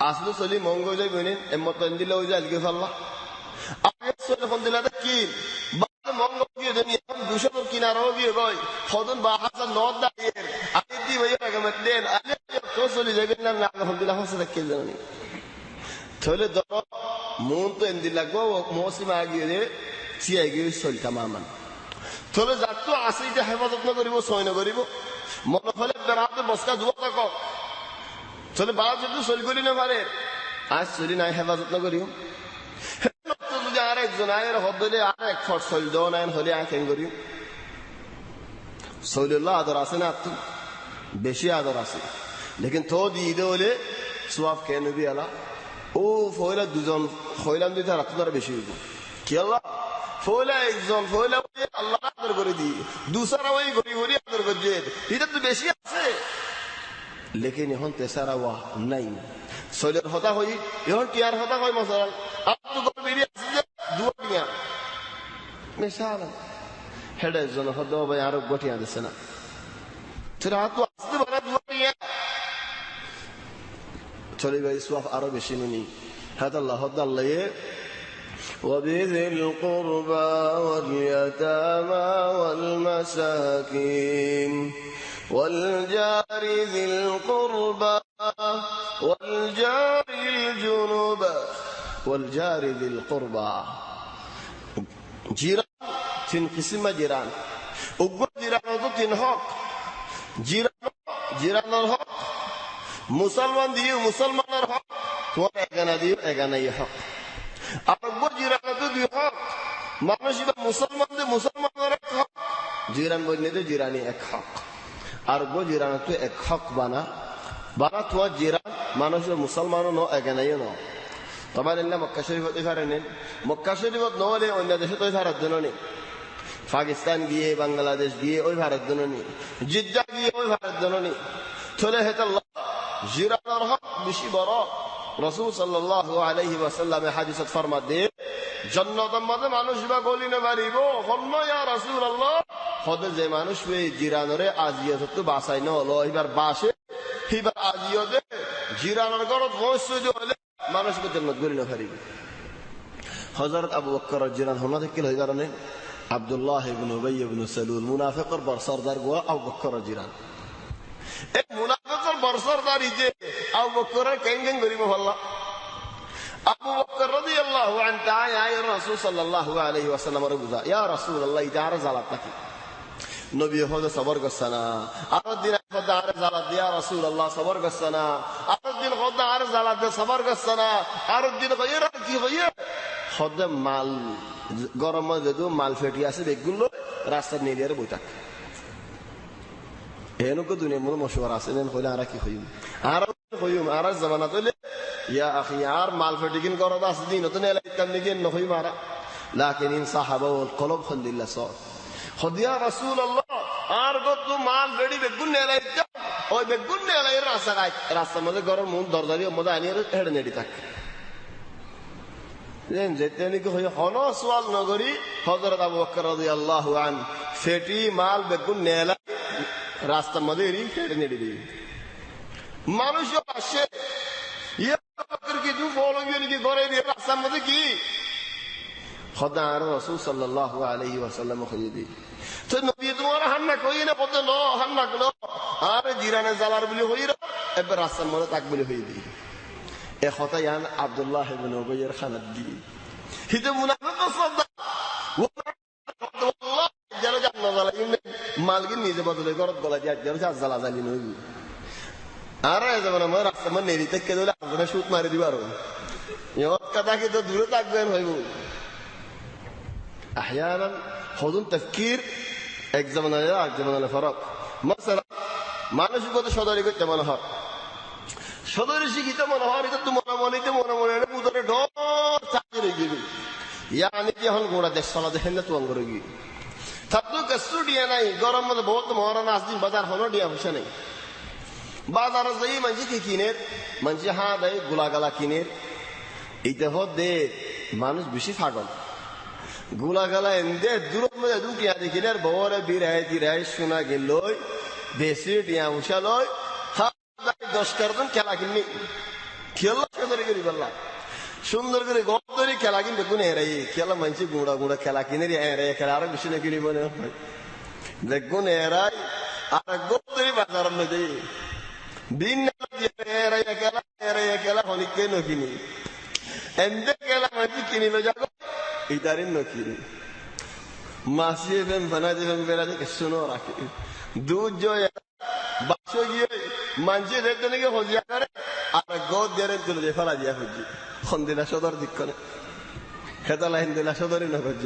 S1: আসলে চলি মঙ্গ যাই বইনে এমত এন্দিল্লা ওই যে আজকে ফাল্লা আমি চলে ফোন দিলা কি মঙ্গ গিয়ে জানি এখন 200 কিনারাও গিয়ে গই হদন 2000 নদ দাঁড়িয়ে আমি দি ভাই আগে মত দেন আলে তো চলে যাবেন না আলহামদুলিল্লাহ হাসা দেখে জানি তাহলে ধরো মন তো এন্দিল লাগবো মৌসুম আগিয়ে রে চিয়াই গিয়ে চলতা মামান তাহলে যার তো আসে যে হেফাজত না করিব সয় না করিব মনে হলে বেড়াতে বসকা জুয়া থাকো তাহলে বাদ যদি চল করি না পারে আজ চলি নাই হেফাজত না করিব যদি আর একজন আয়ের হদ দিলে আর এক ফট চল দেও নাই হলে আর কেন করিব চলিল্লাহ আদর আছে না তো বেশি আদর আছে লেকিন তো দিয়ে দে হলে সোয়াব কেন বি আলা ও ফয়লা দুজন ফয়লাম দিতে রাত বেশি হইব কি আল্লাহ ফয়লা একজন ফয়লা আল্লাহ আদর করে দি দুসরা ওই গরি গরি আদর করছে এটা তো বেশি আছে লেকিন এখন তেসারা ওয়া নাই সৈলের হতা হই এখন টিয়ার হতা হয় মশাল আপনি গর বেরিয়ে আসছে দুয়া নিয়া মিশাল হেড একজন হতা ভাই আরো গটিয়া দিছে না তোরা তো আসতে বড় দুয়া নিয়া চলে ভাই সোয়াব আরো বেশি নি হাত আল্লাহ আল্লাহ وبذي القربى واليتامى والمساكين والجار ذي القربى والجار الجنوب والجار ذي القربى جيران تنقسم جيران أقول جيران تنحق جيران الحق মুসলমান দিও মুসলমানের হক তোমার এখানে দিও এখানে হক আরব জিরানো দিও হক মানুষ মুসলমানদের মুসলমানের হক জিরান বললে তো জিরানি এক হক আরব জিরানো তো এক হক বানা তোমার জিরান মানুষের মুসলমানও ন এখানে ন তোমার এনে মক্কা শরীফ হতে পারেন মক্কা শরীফত নহলে অন্য দেশে তো ভারত জন নেই পাকিস্তান গিয়ে বাংলাদেশ গিয়ে ওই ভারত জন নেই জিদ্দা গিয়ে ওই ভারত জন নেই চলে হেতাল্লাহ জিরানোর হক বেশি বড় রাসূল সাল্লাল্লাহু আলাইহি ওয়াসাল্লাম হাদিসত ফরমাতে জান্নাতের মধ্যে মানুষ বা গলি না মারিব হন্ন ইয়া রাসূলুল্লাহ হদে যে মানুষ ওই জিরানরে আজিয়ত তো বাসাই না হলো এবার বাসে এবার আজিয়তে জিরানোর গরত মসজিদ হলে মানুষকে জান্নাত গলি না পারিবে হযরত আবু বকর জিরান হনা থেকে লই কারণে আব্দুল্লাহ ইবনে উবাই ইবনে সালুল মুনাফিকর বড় সরদার গো আবু বকর জিরান এক মুনাফিকের বরসরদারি যে আবু বকরের কেন করিব আল্লাহ আবু বকর রাদিয়াল্লাহু আনহু তাআলা আয় রাসূল সাল্লাল্লাহু আলাইহি ওয়াসাল্লাম রে বুঝা ইয়া রাসূলুল্লাহ ইদার জালাত নাকি নবী হযরত সবর গছনা আর দিন খোদা আর জালাত ইয়া রাসূলুল্লাহ সবর গছনা আর দিন খোদা আর জালাত সবর গছনা আর দিন কইরা কি হইয়া খোদা মাল গরম যেদু মাল ফেটি আছে বেগুলো রাস্তা নিয়ে বইতাক এনকো দুনিয়ার মধ্যে মশওয়ারা আছে নেন হইলে আর কি হইম আর জামানা তলে ইয়া আখি আর মাল ফটিকিন করদ আছে দিন তো নেলা ইতাম নিগেন নহই মারা লাকিন ইন সাহাবা ওয়াল কলব খালিল্লাহ সর খদিয়া রাসূলুল্লাহ আর গত মাল বেড়ি বেগুন নেলা ইতাম ওই বেগুন নেলাই রাস্তার মধ্যে গরম মুখ দরজা দিয়ে মধ্যে আনিয়ে হেঁটে নেড়ি থাকে যেতে নাকি হয়ে হন সোয়াল নগরী হযরত আবু বকর রাদিয়াল্লাহু আনহু ফেটি মাল বেগুন নেলা রাস্তার মধ্যে এরি হেঁটে নেড়ি দিয়ে মানুষ আসে কি তু ফলঙ্গি নাকি ঘরে দিয়ে রাস্তার মধ্যে কি খোদা আর রাসূল সাল্লাল্লাহু আলাইহি ওয়াসাল্লাম হয়ে দি তো নবী তোমার হান্না কই না কত ন হান্না করো আর জিরানে জালার বলি হইরা এবার রাস্তার মধ্যে তাক বলি হয়ে দি এ কথা ইয়ান আব্দুল্লাহ ইবনে উবাইয়ের খানাত দি হিতে মুনাফিক সদা ওয়াল্লাহ যারা জান্নাত জালাই মালগি নিজে বদলে গরত গলা দিয়া যারা জালা জালি নই আর এই যেমন আমার রাস্তার মধ্যে নেড়ি থেকে দিলে আপনারা শুট মারি দিবার ইয়ত কথা কি তো দূরে থাকবেন হইব احيانا خذون تفكير এক জামানা এক জামানা ফরক مثلا মানুষ কত সদরি করতে মনে হয় সদরি শিখিতে মনে হয় এটা তো মনে মনে পুতরে ডর চাকরি রয়ে গেবে ইয়ানি কি হন গোড়া দেশ সালা দেখেন না তো অঙ্গ রয়ে গিয়ে থাকতো কষ্ট দিয়ে নাই গরম মধ্যে বহুত মহারানা আসদিন বাজার হলো দিয়া বসে নেই বাজারে যাই মানুষ কি কিনের মানুষ হ্যাঁ দেয় গোলাগালা কিনের এইটা হতে মানুষ বেশি পাগল গুলাগালা এনে দূরত মধ্যে দুটিয়া দেখিলে বরে বিরায় তিরায় শোনা গেল বেশি টিয়া উষা লয় 10 কার্টন খেলা কিননি খেলা সুন্দর করি বললা সুন্দর করে গপ ধরে খেলা কিনবে কোন এরাই খেলা মানছি গুঁড়া গুঁড়া খেলা কিনে এরাই খেলা আরো বেশি না কিনি মনে হয় দেখুন এরাই আর গপ ধরে বাজার মধ্যে দিন এরাই খেলা হলিকে নকিনি এমনি খেলা মানছি কিনিল যাবো ইতারিন নকিনি মাসিয়ে ফেম বানাতে ফেম বেড়াতে শুনো রাখে দুধ জয় বাসো গিয়ে মানছে দেখতে নাকি হজিয়া করে আর গদ দিয়ে তুলে দিয়ে ফেলা দিয়া হজি সন্দিনা সদর দিক করে খেতা লাইন দিলা সদরই নগজ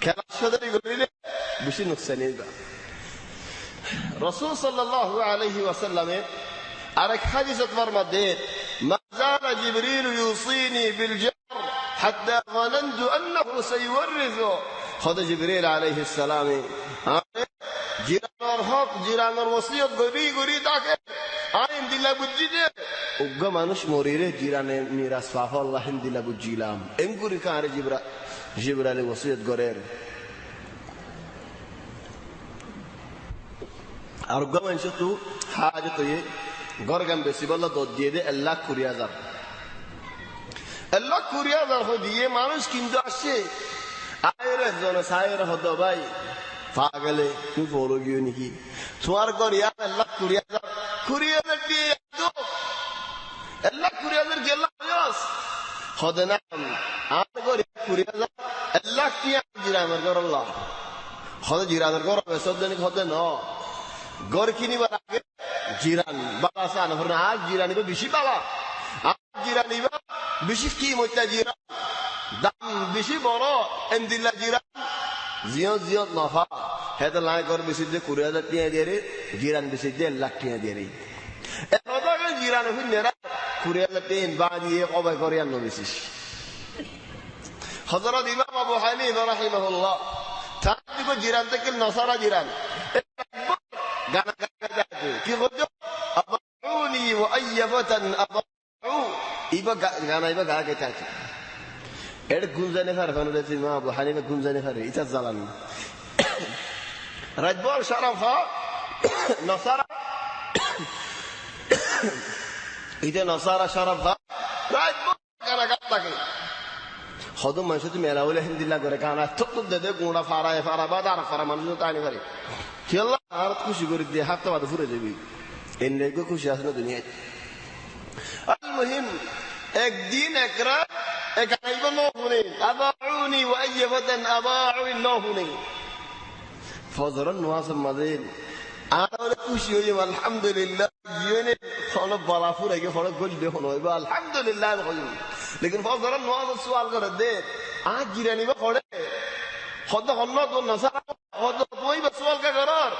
S1: খেলা সদরি গলিলে বেশি নুকসানি রাসূল সাল্লাল্লাহু আলাইহি ওয়াসাল্লামের আরেক হাদিসের মধ্যে মাযাল জিবরিল ইউসিনি বিল জার حتى ظننت انه سيورثه خد جبريل عليه السلام জিরানোর হক জিরানোর ওসিয়ত গরি তাকে আইন দিলা বুঝি দে উগ্র মানুষ মরিরে জিরানে মিরাস ফাফাল্লাহ দিলা বুঝিলাম এমগুরি কারে জিবরালে ওসিয়ত গরের আর উগ্র মানুষ তো হাজত হয়ে গরগাম বেশি বলল দোদ দিয়ে দে 1,20,000 1,20,000 দিয়ে মানুষ কিন্তু আসছে আয়ের জন সায়ের হতো ভাই পাগলে তুমি বলো গিয়ে নাকি তোমার ঘর 1,20,000 দিয়ে 1,20,000 গেল হদে না আর ঘর 1,20,000 1,00,000 টিয়া জিরামের ঘর আল্লাহ হদে জিরামের ঘর সদ্দনি হদে ন ঘর কিনিবার আগে জিরান বাবা সান হর না জিরানি বেশি বাবা জিরানি বেশি কি মইতা জিরা দাম বেশি বড় এমদিল্লা জিরা জিও নফা হেতে লাই কর বেশি যে 20,000 টাকা দিয়ে রে জিরান বেশি যে 1,00,000 টাকা দিয়ে রে এতটা জিরান হই নেরা 20,000 টাকা বা দিয়ে কবাই করে আনো বেশি হযরত ইমাম আবু হানিফা রাহিমাহুল্লাহ তাকে কো জিরান থেকে নসারা জিরান গানা গাইতে কি হতো আবাউনি ওয়া আইয়াবাতান আবাউ ইবা গানা ইবা গা গাইতে আছে এর গুঞ্জানে ফার ফানুরে মা আবু হানিফা গুঞ্জানে ফারে ইতা জালান রাজবর শরাফা নসারা ইতে নসারা শরাফা রাজবর গানা গাতাকে হদম মানুষ তুমি মেলা হলে হিন্দিল্লা করে গানা তো দে গুঁড়া ফারা বাদার ফারা মানুষ তানি পারে কি আল্লাহ আর খুশি করে দিয়ে হাত বাদ ফুরে দেবি এনে গো খুশি আছে না দুনিয়ায় আল মুহিম একদিন একরা একাইব নহনে আবাউনি ওয়া আইয়াবাতান আবাউ নহনে ফজরন নামাজের মাঝে আর খুশি হই আলহামদুলিল্লাহ জিনে কোন বালা ফুরে গে ফড় গল দে হলো আলহামদুলিল্লাহ কই লেকিন ফজরন নামাজ সুয়াল করে দে আজ জিরানি বা পড়ে হদ হন্নত নসারা হদ তুই বা সুয়াল কা করার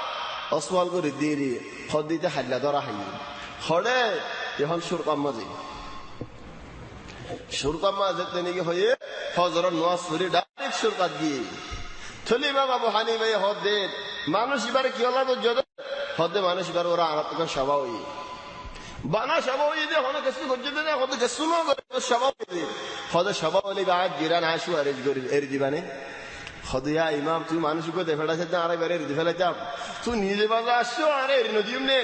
S1: অসওয়াল করে দেরি হদিতে হাল্লা ধরা হাই হড়ে এখন সুরকাম মাঝে সুরকাম মাঝে তেনিকে হয়ে ফজরন নামাজ পড়ে ডাইরেক্ট সুরকাত দিয়ে থলি বাবা আবু হানিফা হদ দে মানুষ এবারে কি হলো তো যদি خد مانش بر ورا عرفت كن شبابي বানা সবাই যে হনে কিছু করতে না কত কিছু না করে সবাই দে খদ সবাই বলে গায় জিরান আশু আরে গরি এর দিবানে খদিয়া ইমাম তুই মানুষকে দেখাড়াছে না আরে বেরে দি ফেলে যাব তুই নিজে বাজা আসছো আরে এর নদীম নে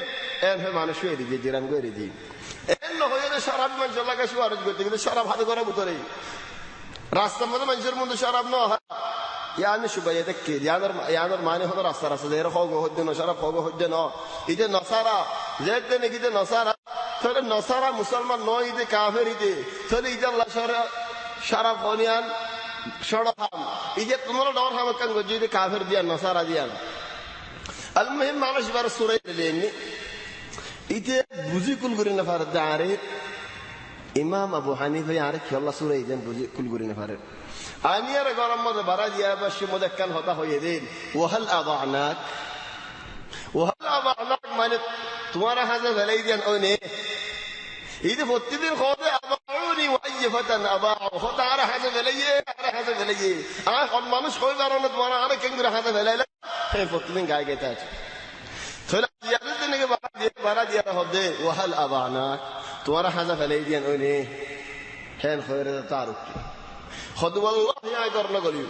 S1: এর হে মানুষ এর দি জিরান করে দি এর ন হয়ে যে শরাব মানুষ লাগা শু আরে করতে কিন্তু শরাব হাতে করে ভিতরে রাস্তার মধ্যে মানুষের মধ্যে শরাব না হয় يعني شو بيذكر يعني ماني هذا راس زي رخوه هدنا شرف خوه هدنا إذا نصارى زيد نجد نصارى ترى نصارى مسلمان نو إذا كافر إذا ترى إذا الله شرف هنيان شرفهم إذا تمر دور هم كان وجود كافر ديان نصارى ديان المهم معلش بار السورة ليني إذا بوزي كل قرين فارد داري إمام أبو حنيفة يعرف يلا سورة إذا بوزي كل قرين فارد أمير قرام ماذا براد يا باش مدكن هذا هو يدين وهل أضعناك مانت تمارا هذا فليدين أوني إذا فتدين خاطئ أضاعوني وأي فتن أضاعوا خاطئ على هذا فليه خد مانوش خوي قرانا تمارا على كنجر هذا فليه هي فتدين قاعد يتاج فلا يادتني براد يا هذا وهل أضعناك تمارا هذا فليدين أوني هين خير تعرف خد والله يا قرنا قليل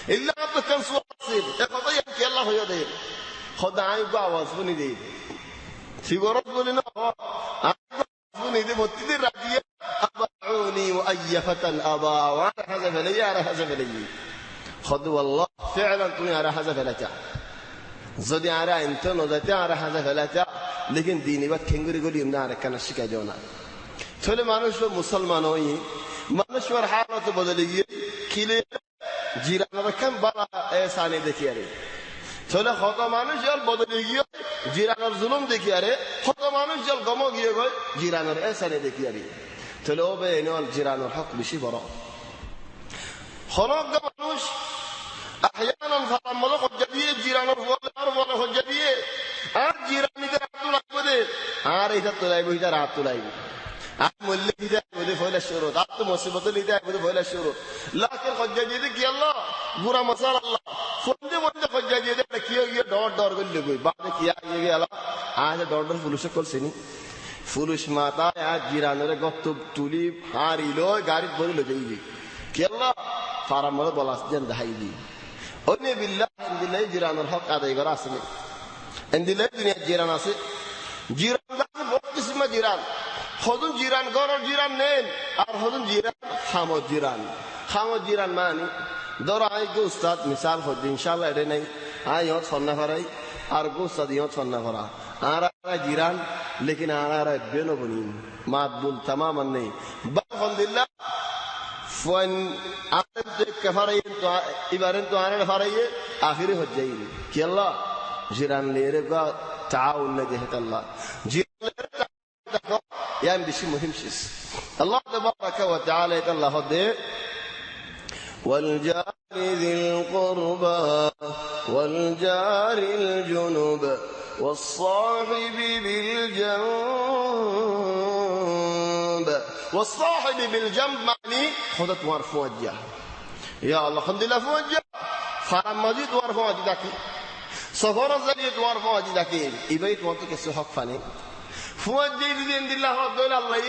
S1: إلا أنت كان سواسيل يقضي أنك الله يدير خد عايب واسبني دي سيقرب لنا واسبني دي متدير رادية أضاعوني وأي فتن أضاع وعلى هذا فلي خد والله فعلا توني على هذا فلتا زدي على أنت نزدي على هذا فلتا لكن ديني بات كنغري قولي يمنع كان الشكا جونا تولي مانوش مسلمانوي মানুষের হালত বদলে গিয়ে কিলে জিরানোর কেন বালা এসানি দেখি আরে চলে কত মানুষ জল বদলে গিয়ে জিরানোর জুলুম দেখি আরে কত মানুষ জল গম গিয়ে গয় জিরানোর এসানি দেখি আরে চলে ও বে এনল জিরানোর হক বেশি বড় হলক মানুষ احيانا فهم ملك الجديه জিরানোর বলে হজ্জাবিয়ে আর জিরানিদের আব্দুল লাগবে আর এটা তোলাইবো এটা রাত তোলাইবো مولي ده بدي فويل الشروط عطت مصيبة اللي ده بدي فويل الشروط لكن خجاجي ده كي الله برا مسال الله فندي خجاجي ده كي دور قل لي بعد كي يجي الله عاد دور فلوس كل سنة فلوس ماتا يا جيران ره قط تولي هاري لو غاري بوري لو جايجي كي الله فارم مر بلاس جن دهايدي أني بالله عند الله جيران الحق هذا يقرأسني عند الله الدنيا جيران أسي جيران ده बहुत किस्म جيران خودن جيران گورر جيران نين আর خودن جيران খামো جيران মানে ধরো আই গো উস্তাদ মিসাল হদ ইনশাআল্লাহ এডে নাই আই হত সন্না ফরাই আর গো উস্তাদ হত সন্না ফরা আর جيران लेकिन আর বেনো বনি মাদবুল तमामन नहीं আলহামদুলিল্লাহ ফন আতব তে কফারাই তো ইবারেন তো আনে ফরাইয়ে আখিরি হদ যাই কি আল্লাহ جيران লেরে গা تعاون نجهت الله جيران يعني بشيء مهم شيء الله تبارك وتعالى الله هدي والجار ذي القربى والجار الجنب والصاحب بالجنب معني خدت مرفوع وجه يا الله الحمد لله فوجه فرم مزيد مرفوع وجه سفر زليت مرفوع وجه يبيت وقتك السحق فاني ফুয়াদ যেই দিন দিল্লাহ হদ্দল আল্লাহ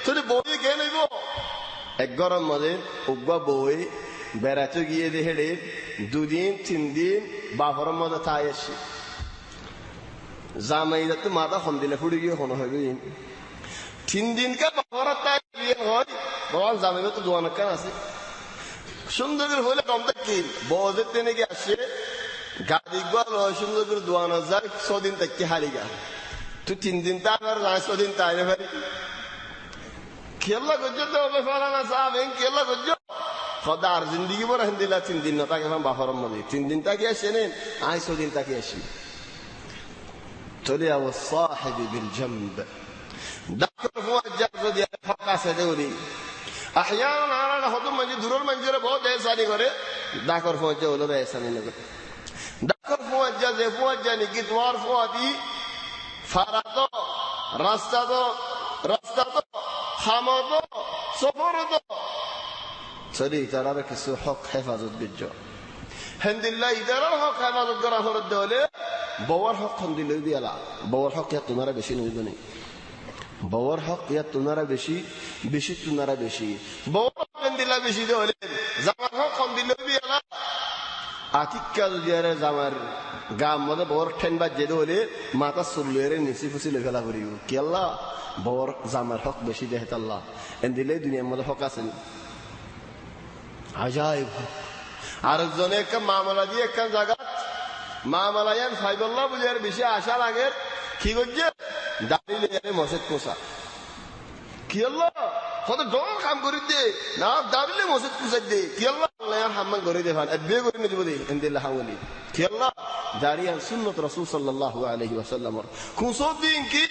S1: তোরে বই কে লইব এক গরম মধ্যে উগ্বা বই বেড়াতে গিয়ে দেহেড়ে দুদিন 3 দিন বাহর মধ্যে তাই আসি জামাইদা তো মাথা হন দিলে ফুড়ে গিয়ে হন হবে 3 দিন কা বাহর তাই বিয়ে হয় বল জামাইদা তো দোয়ান কান আছে সুন্দর হলে কম দেখি বউদের তেনে গিয়ে আসে গাড়ি গল সুন্দর দোয়ান যায় 6 দিন থেকে হারিগা تو 3 दिन तक और 5 दिन ताने भाई केला गुज्जो तो बे फलाना साहब इन केला गुज्जो खुदार जिंदगी भर हिंदीला 3 दिन तक हम बाहर मदे 3 दिन तक يشنين 5 दिन तक يشي تولي والصاحب بالجنب ذكر هو الجرد دي فقا سدوري احيانا انا خدم من دورر منجر बहुत ऐसा नहीं करे ذكر هو जो लो ऐसा नहीं करे ذكر هو جز هو جاني की द्वार फुआदी ফারাতো রাস্তা তো খামতো সফরতো সরি তারা কিছু হক হেফাজত বিজ্জ আলহামদুলিল্লাহ ইদারার হক হেফাজত করা হলো দলে বউর হক খন দিলে দিয়ালা বউর হক ইয়া তোমারা বেশি নইব নি বউর হক ইয়া তোমারা বেশি বেশি তোমারা বেশি বউর হক দিলা বেশি দে হলে জামার হক খন দিলে দিয়ালা আতিক্কা দিয়ারে জামার গাম মধ্যে বউর ঠেন বা যেতে হলে মাথা চুলের নিচি ফুসি লই ফেলা করিব কি আল্লাহ বউর জামার হক বেশি দেহে আল্লাহ এন দিলে দুনিয়ার মধ্যে হক আছে আজাইব আরেকজনে একটা মামলা দিয়ে একটা জায়গা মামলায়ান ফাইবল্লাহ বুঝে বেশি আশা লাগে কি করছে দাঁড়িয়ে মসজিদ কোষা কি আল্লাহ কত ডর কাম করি দে না দাঁড়িয়ে মসজিদ কোষাই দে কি আল্লাহ হাম্মান করে দে ভান বিয়ে করে নিয়ে দেবো এন্দিল্লাহ হামলি কি আল্লাহ দাঁড়িয়ে সুন্নত রাসূল সাল্লাল্লাহু আলাইহি ওয়াসাল্লাম কোসো দিন কি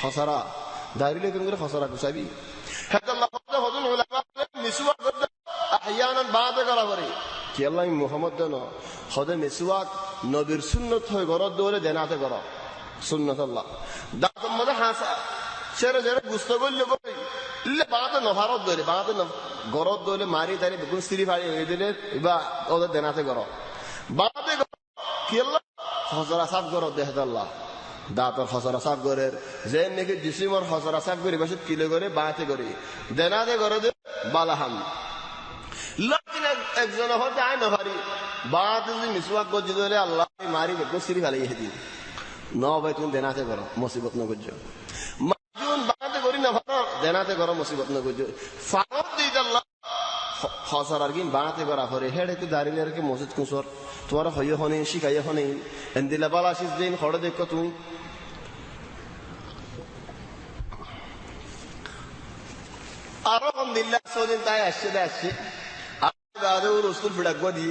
S1: খসরা দাঁড়িয়ে কেন করে খসরা কোষাবি হাদ আল্লাহ হযুল উলামা মিসওয়াক আহয়ানান বাদে করা করে কি আল্লাহ মুহাম্মদ দেন খদে মিসওয়াক নবীর সুন্নত হয় গরদ দৌড়ে দেনাতে কর সুন্নত আল্লাহ দাঁতের মধ্যে হাসা সেরে সেরে গুস্ত করলে কই ইল্লে বাঁধে নভারত দৌড়ে বাঁধে গরদ দৌড়ে মারি তারি বেগুন স্ত্রী ফাড়ি হয়ে দিলে বা ওদের দেনাতে কর বাঁধে কি আল্লাহ হজরা সাফ গরদ দেহ আল্লাহ দাঁতর হজরা সাফ গরের যে নাকি জিসিমর হজরা সাফ করি বাসে কিলে করে বাঁধে করি দেনাতে করে দে বালাহাম লাকিন একজন হতে আয় না ভারি বাদ যদি মিসওয়াক করছি ধরে আল্লাহ মারি বেগুন স্ত্রী ফাড়ি দিন ন ভাই তুমি দেনাতে করো মুসিবত ন করছো মাজন বানাতে করি না ভালো দেনাতে করো মুসিবত ন করছো ফারত দিই আল্লাহ খসর আর কি বানাতে করা করে হেড একটু দাঁড়িয়ে আর কি মসজিদ কুসর তোমার হইয়ে হনে শিখাইয়ে হনে এন্দিলা বালা আসিস দিন খড়ে দেখো তুমি আরো কম দিল্লা সদিন তাই আসছে আর রসুল ফিডাক দি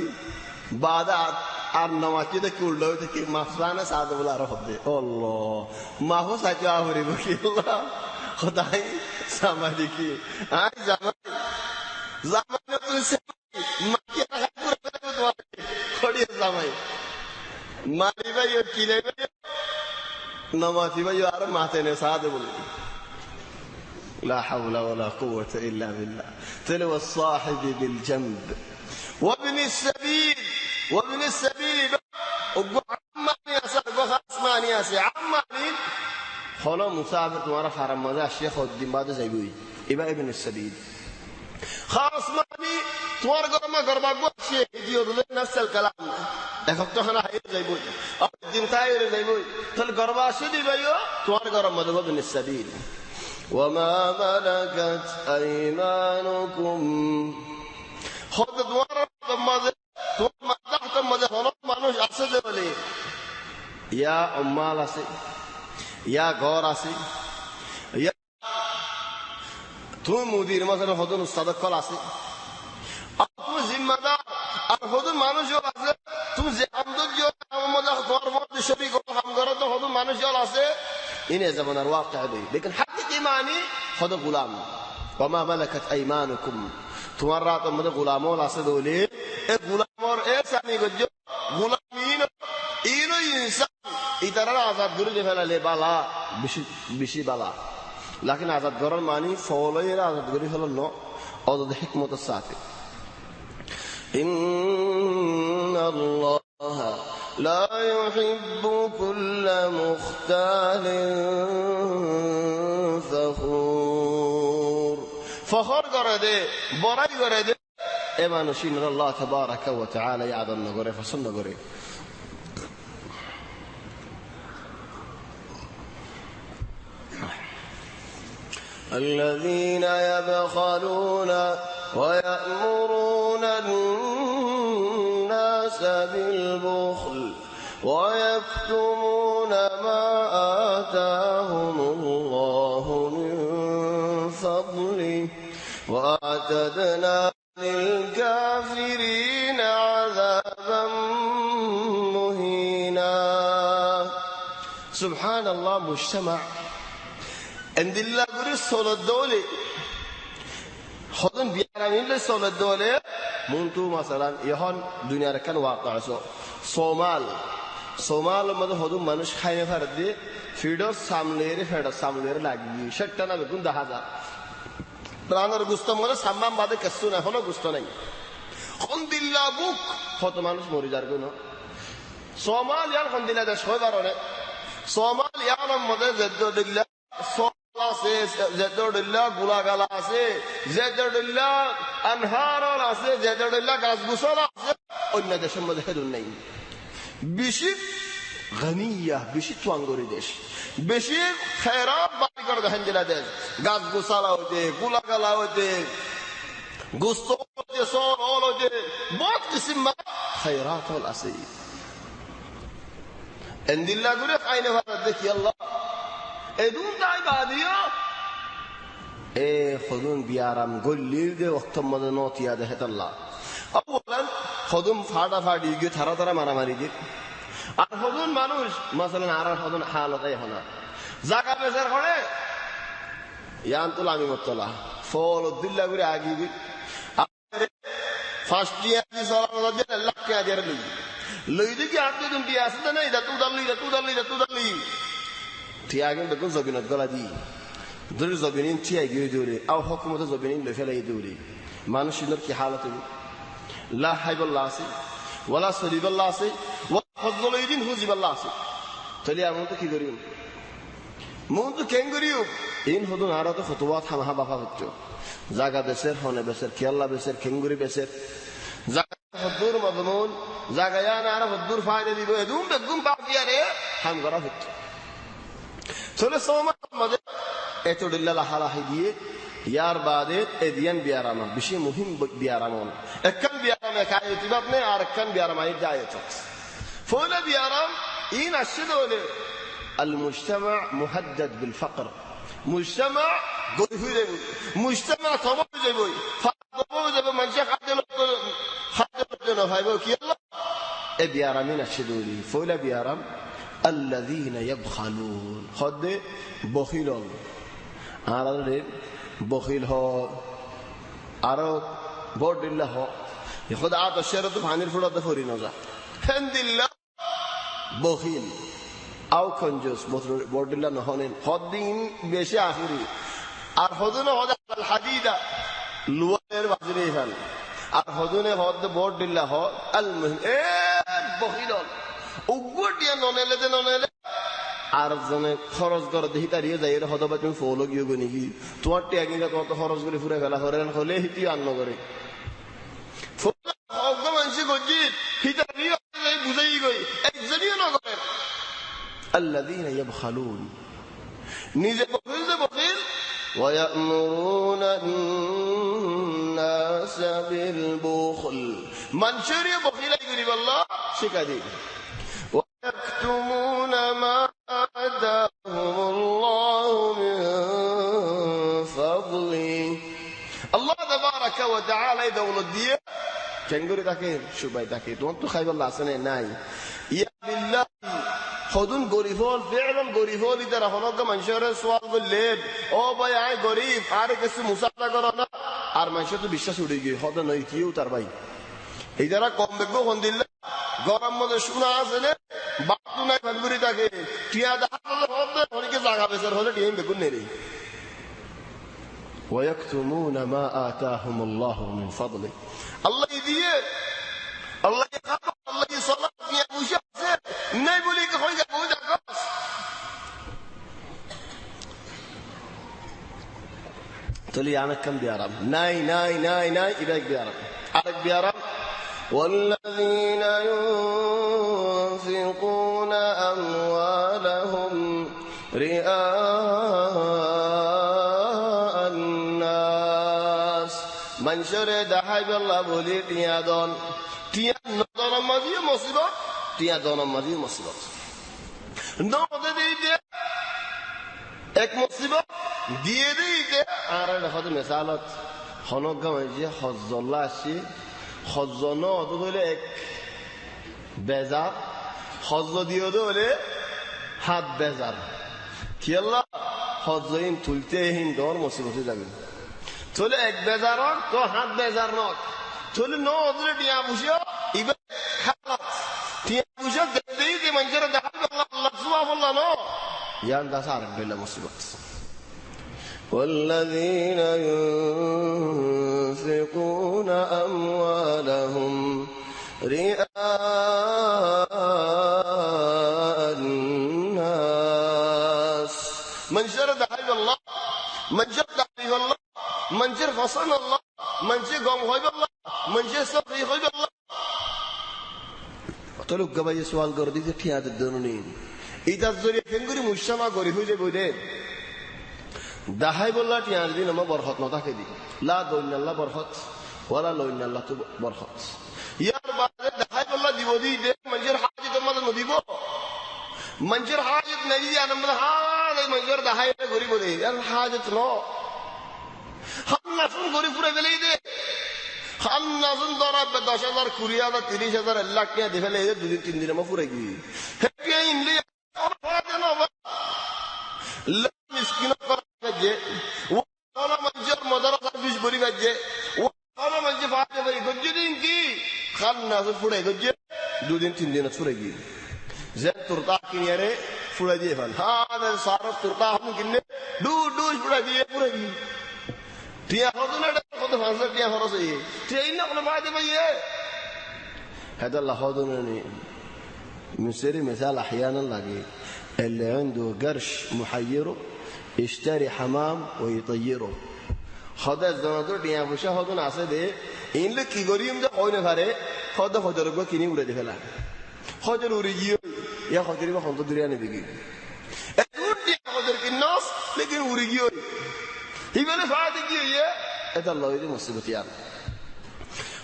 S1: বাদা আর নমাজি দেখি উল্টো থেকে মাফলানা সাদ বলে আরো হবে আল্লাহ মাহো সাজা হরি বলি আল্লাহ খোদাই সামাদি কি আই জামাই জামাই তুই সে মাকি রাখা পুরো তোমার খড়ি জামাই মারি ভাই কি লে নমাজি ভাই আর মাতে নে সাদ বলে لا حول ولا قوة إلا بالله تلو الصاحب بالجنب وابن السبيل وابن السبيل عماني ياسر وخاصماني ياسر عماني خلا مسافر تمہارا فارم مزا الشيخ الدين بعد زيبوي إبا ابن السبيل خاصماني تمہارا گرما گرما گو الشيخ يجيو نفس الكلام اخوتو خنا حير زيبوي الدين تاير زيبوي تل گرما شدي بيو تمہارا گرما مزا ابن السبيل وما ملكت أيمانكم خذ دوار مزه تحت مزه মানুষ আছে যে বলে ইয়া উম্মাল আছে ইয়া ঘর আছে ইয়া তুমি মুদির মাঝে হদন উস্তাদ কল আছে আর তুমি জিম্মাদার আর হদন মানুষও আছে তুমি যে আমদুজ মজা তোমার মধ্যে শরীক কাম করো তো হদন মানুষও আছে ইনে জামানার ওয়াকিআ দেই लेकिन হাকিকি মানি হদ গোলাম ওমা মালাকাত আইমানুকুম তোমার রাত মধ্যে গোলামও আছে দলে এ গোলামর এ সানি গজ্জ গোলামিন ইনো ইনসান ইতারা আজাদ করে ফেলালে বালা বেশি বেশি বালা लेकिन আজাদ করার মানি ফলয়ের আজাদ করে ফেলল ন অদ হিকমতের সাথে ইন্নাল্লাহ لا يحب كل مختال فخور فخر করে দে বড়াই করে দে এ মানুষিন আল্লাহ তাবারক ওয়া তাআলা ইয়াদন করে পছন্দ করে الذين يبخلون ويأمرون الناس بالبخل ويكتمون ما آتاهم الله من فضله وأعتدنا للكافرين عذابا مهينا سبحان الله مجتمع عند الله قريس صلى الدولة خذن بيعلمين لصلى الدولة منتو مثلا يهون دنيا ركن واقع সোমাল মধ্যে হদু মানুষ খাইয়ে ফেরত দিয়ে ফিডর সামলের লাগিয়ে সেটা না বেগুন দেখা যা প্রাণের গুস্ত মনে সাম্মাম বাদে কেসু না হলো গুস্ত নাই হন দিল্লা বুক কত মানুষ মরি যার কোন Somaliyan kondila da shoy barone Somaliyan mode zeddodilla আছে জেদুল্লাহ গুলাগালা আছে জেদুল্লাহ আনহার আছে জেদুল্লাহ গাছ গুছল আছে অন্য দেশের মধ্যে হেদুন নেই বেশি গনিয়া বেশি তোয়াঙ্গরি দেশ বেশি খেরাত বাড়ি করে দেখেন জেলা দেশ গাছ গুছালা হইতে গুলাগালা হইতে গুস্ত হইতে সর হইতে বহুত কিসিম খেরাত হল আছে এন্দিল্লা করে খাইনে ভারত দেখি আল্লাহ edun tay badiyo khudun biyaram gollil de waqt mada not yad hetalla awalan khudun fada fadi ge thara thara maramari ge ar khudun manush masalan ar khudun halatay hona zaga beser khore yantul ami mutala fol dilla gure agi ge first year di sala de lakh ke adir li loide ki aapne dum biya asda nahi da tu dalli تياجن بكون زبينات غلادي در زبينين تياجي دوري او حكومه زبينين لفلاي دوري ما نشيلر كي حالته لا حيب الله سي ولا صليب الله سي وفضل يدين حزب الله سي تلي امون تو كي غريو مون تو كين غريو ان هدون ارات خطوات حما بافا بچو জায়গা বেসের হনে বেসের কি আল্লাহ বেসের কেঙ্গুরি বেসের জায়গা হদুর মদমুন জায়গায়ান আর হদুর ফায়দা দিব এদুম বেগুম বাকিয়ারে হাম করা হচ্ছে চলে সোমার মধ্যে এতদিল্লা লাহালাহি দিয়ে ইয়ার বাদে এদিয়ান বিয়ারামা বেশি মুহিম বিয়ারামন একখান বিয়ারামে কায়তিবাত নে আর একখান বিয়ারামাই জায়েত ফলে বিয়ারাম ইন আসলে হলে المجتمع مهدد بالفقر مجتمع গরিব مجتمع সবই যাবে ফাদবো যাবে মানুষ খাদ্য না ভাইবো কি আল্লাহ এ বিয়ারামিন আসলে ফলে বিয়ারাম الذين يبخلون خد بخيل আরে বখিল হ আর বড় দিল্লা হ خد আত শরত পানির ফুড়াতে ফরি না যা হামদুলিল্লাহ বখিল আও কনজুস বড় দিল্লা না হনেন হদিন বেশি আখিরি আর হদুন হদ আল হাদিদা লুয়ের বাজরে খান আর হদুনে হদ বড় দিল্লা হ আল মুহিম এ বখিল উগ্গটিয়া ননেলে আর জনে খরচ করে দেখি তারিয়ে যাই হদবা তুমি ফলো গিয়ে গনি কি তোমার ট্যাগিংটা তোমার তো খরচ করে ফুরে ফেলা হরেন হলে হিতি আন্ন করে মানুষ গজিত হিতারিয়ে বুঝাই গই একজনীয় নগরে الذين يبخلون নিজে বখিল যে বখিল ويأمرون الناس بالبخل মানুষের বখিলাই করিব আল্লাহ শিখা দিই ويكتمون ما آتاهم الله من فضله الله تبارك وتعالى دولة دي كنغوري تاكي شوباي تاكي تو خايب الله سنه ناي يا بالله خودون غريبول فعلا غريبول اذا هناك منشور سوال بلد او ভাই আই গরিব আর কিছু মুসাফা করো না আর মানুষ তো বিশ্বাস উড়ে গিয়ে হদ নয় কিউ তার ভাই এই যারা কম দেখবো হন দিল্লা গরম মধ্যে শোনা আছে না বাতু নাই ফালগুরি থাকে টিয়া দাঁড়ালে হবে অনেকে জায়গা বেচার হলে টিম বেগুন নেই ويكتمون ما آتاهم الله من فضله الله দিয়ে الله يخاف الله يصلى في مشاهده নাই বলি কি হয়ে যাবে ওই দেখো তলি আনা কম বিয়ারাম নাই ইবাক বিয়ারাম আরেক বিয়ারাম والذين ينفقون أموالهم رئاء الناس من شر دحيب الله بولي تيادون تيادون مزيو مصيبة تيادون مزيو مصيبة نوضي دي এক মুসিবত দিয়ে দিতে আর দেখো মিসালত হনক গামে হজ্জল্লা আসি হজ্জন অত হলে এক বেজার হজ্জ দিয়ে হলে হাত বেজার কি আল্লাহ হজ্জইন তুলতে হিন দর মুসিবতে যাবে চলে এক বেজার তো হাত বেজার নক চলে ন হজরে টিয়া বুঝিও ইবে খালাত টিয়া বুঝিও দেই যে মানুষের দেখাবে আল্লাহ সুবহানাল্লাহ ন ইয়ান দাস আর বেলা মুসিবত والذين ينفقون أموالهم رئاء منشر دعي الله منشر دعي الله منشر فصل الله منشر قوم غيب الله منشر صفي غيب الله طلوك قبل سؤال قردي تحيات الدنونين إذا الزوري فنقري مجتمع قري هو جي بودين دعي بالله تحيات دين ما برخط نتاك دي لا دون الله برخط ولا لون الله برخط يار بعد دعي بالله دي ودي دي منشر حاجة تمام نديبو منشر حاجة نجي أنا من هذا منشر دعي قري بودي يار حاجة نو هم نفهم قري فرق بليده हम नाज़न दौरा पे 10,000 कुरिया दा 30,000 अल्लाह के दिफे ले 2-3 दिन में फुरेगी है क्या इनले और फायदा ना हो ला मिस्किनों को बजे वो वाला मंजर मदरसा बीच बुरी बजे वो वाला मंजर फायदा बरी गज्जे दिन की हम नाज़न फुरे गज्जे 2-3 दिन फुरेगी ज़ेन तुरता की यारे फुरे दिए फल हाँ ज़ेन सारा तुरता हम किन्ने दूर फुरे दिए फुरेगी تيا خذنا خذ فانسر تيا خرسي تيا إننا قلنا ما هذا بيه هذا الله خذناني مسيري مثال أحيانا لاقي اللي عنده قرش محيره يشتري حمام ويطيره هذا الزنادور تيا فشة هذا ناسده إن لك كيغوريم ده قوي نفاره هذا خدر بقى كني ولا دفلا خدر وريجيو يا خدري ما خنطة دريانة بيجي أقول تيا خدر كناس لكن وريجيو يبقى فاتك يا هذا الله يدي مصيبتي يعني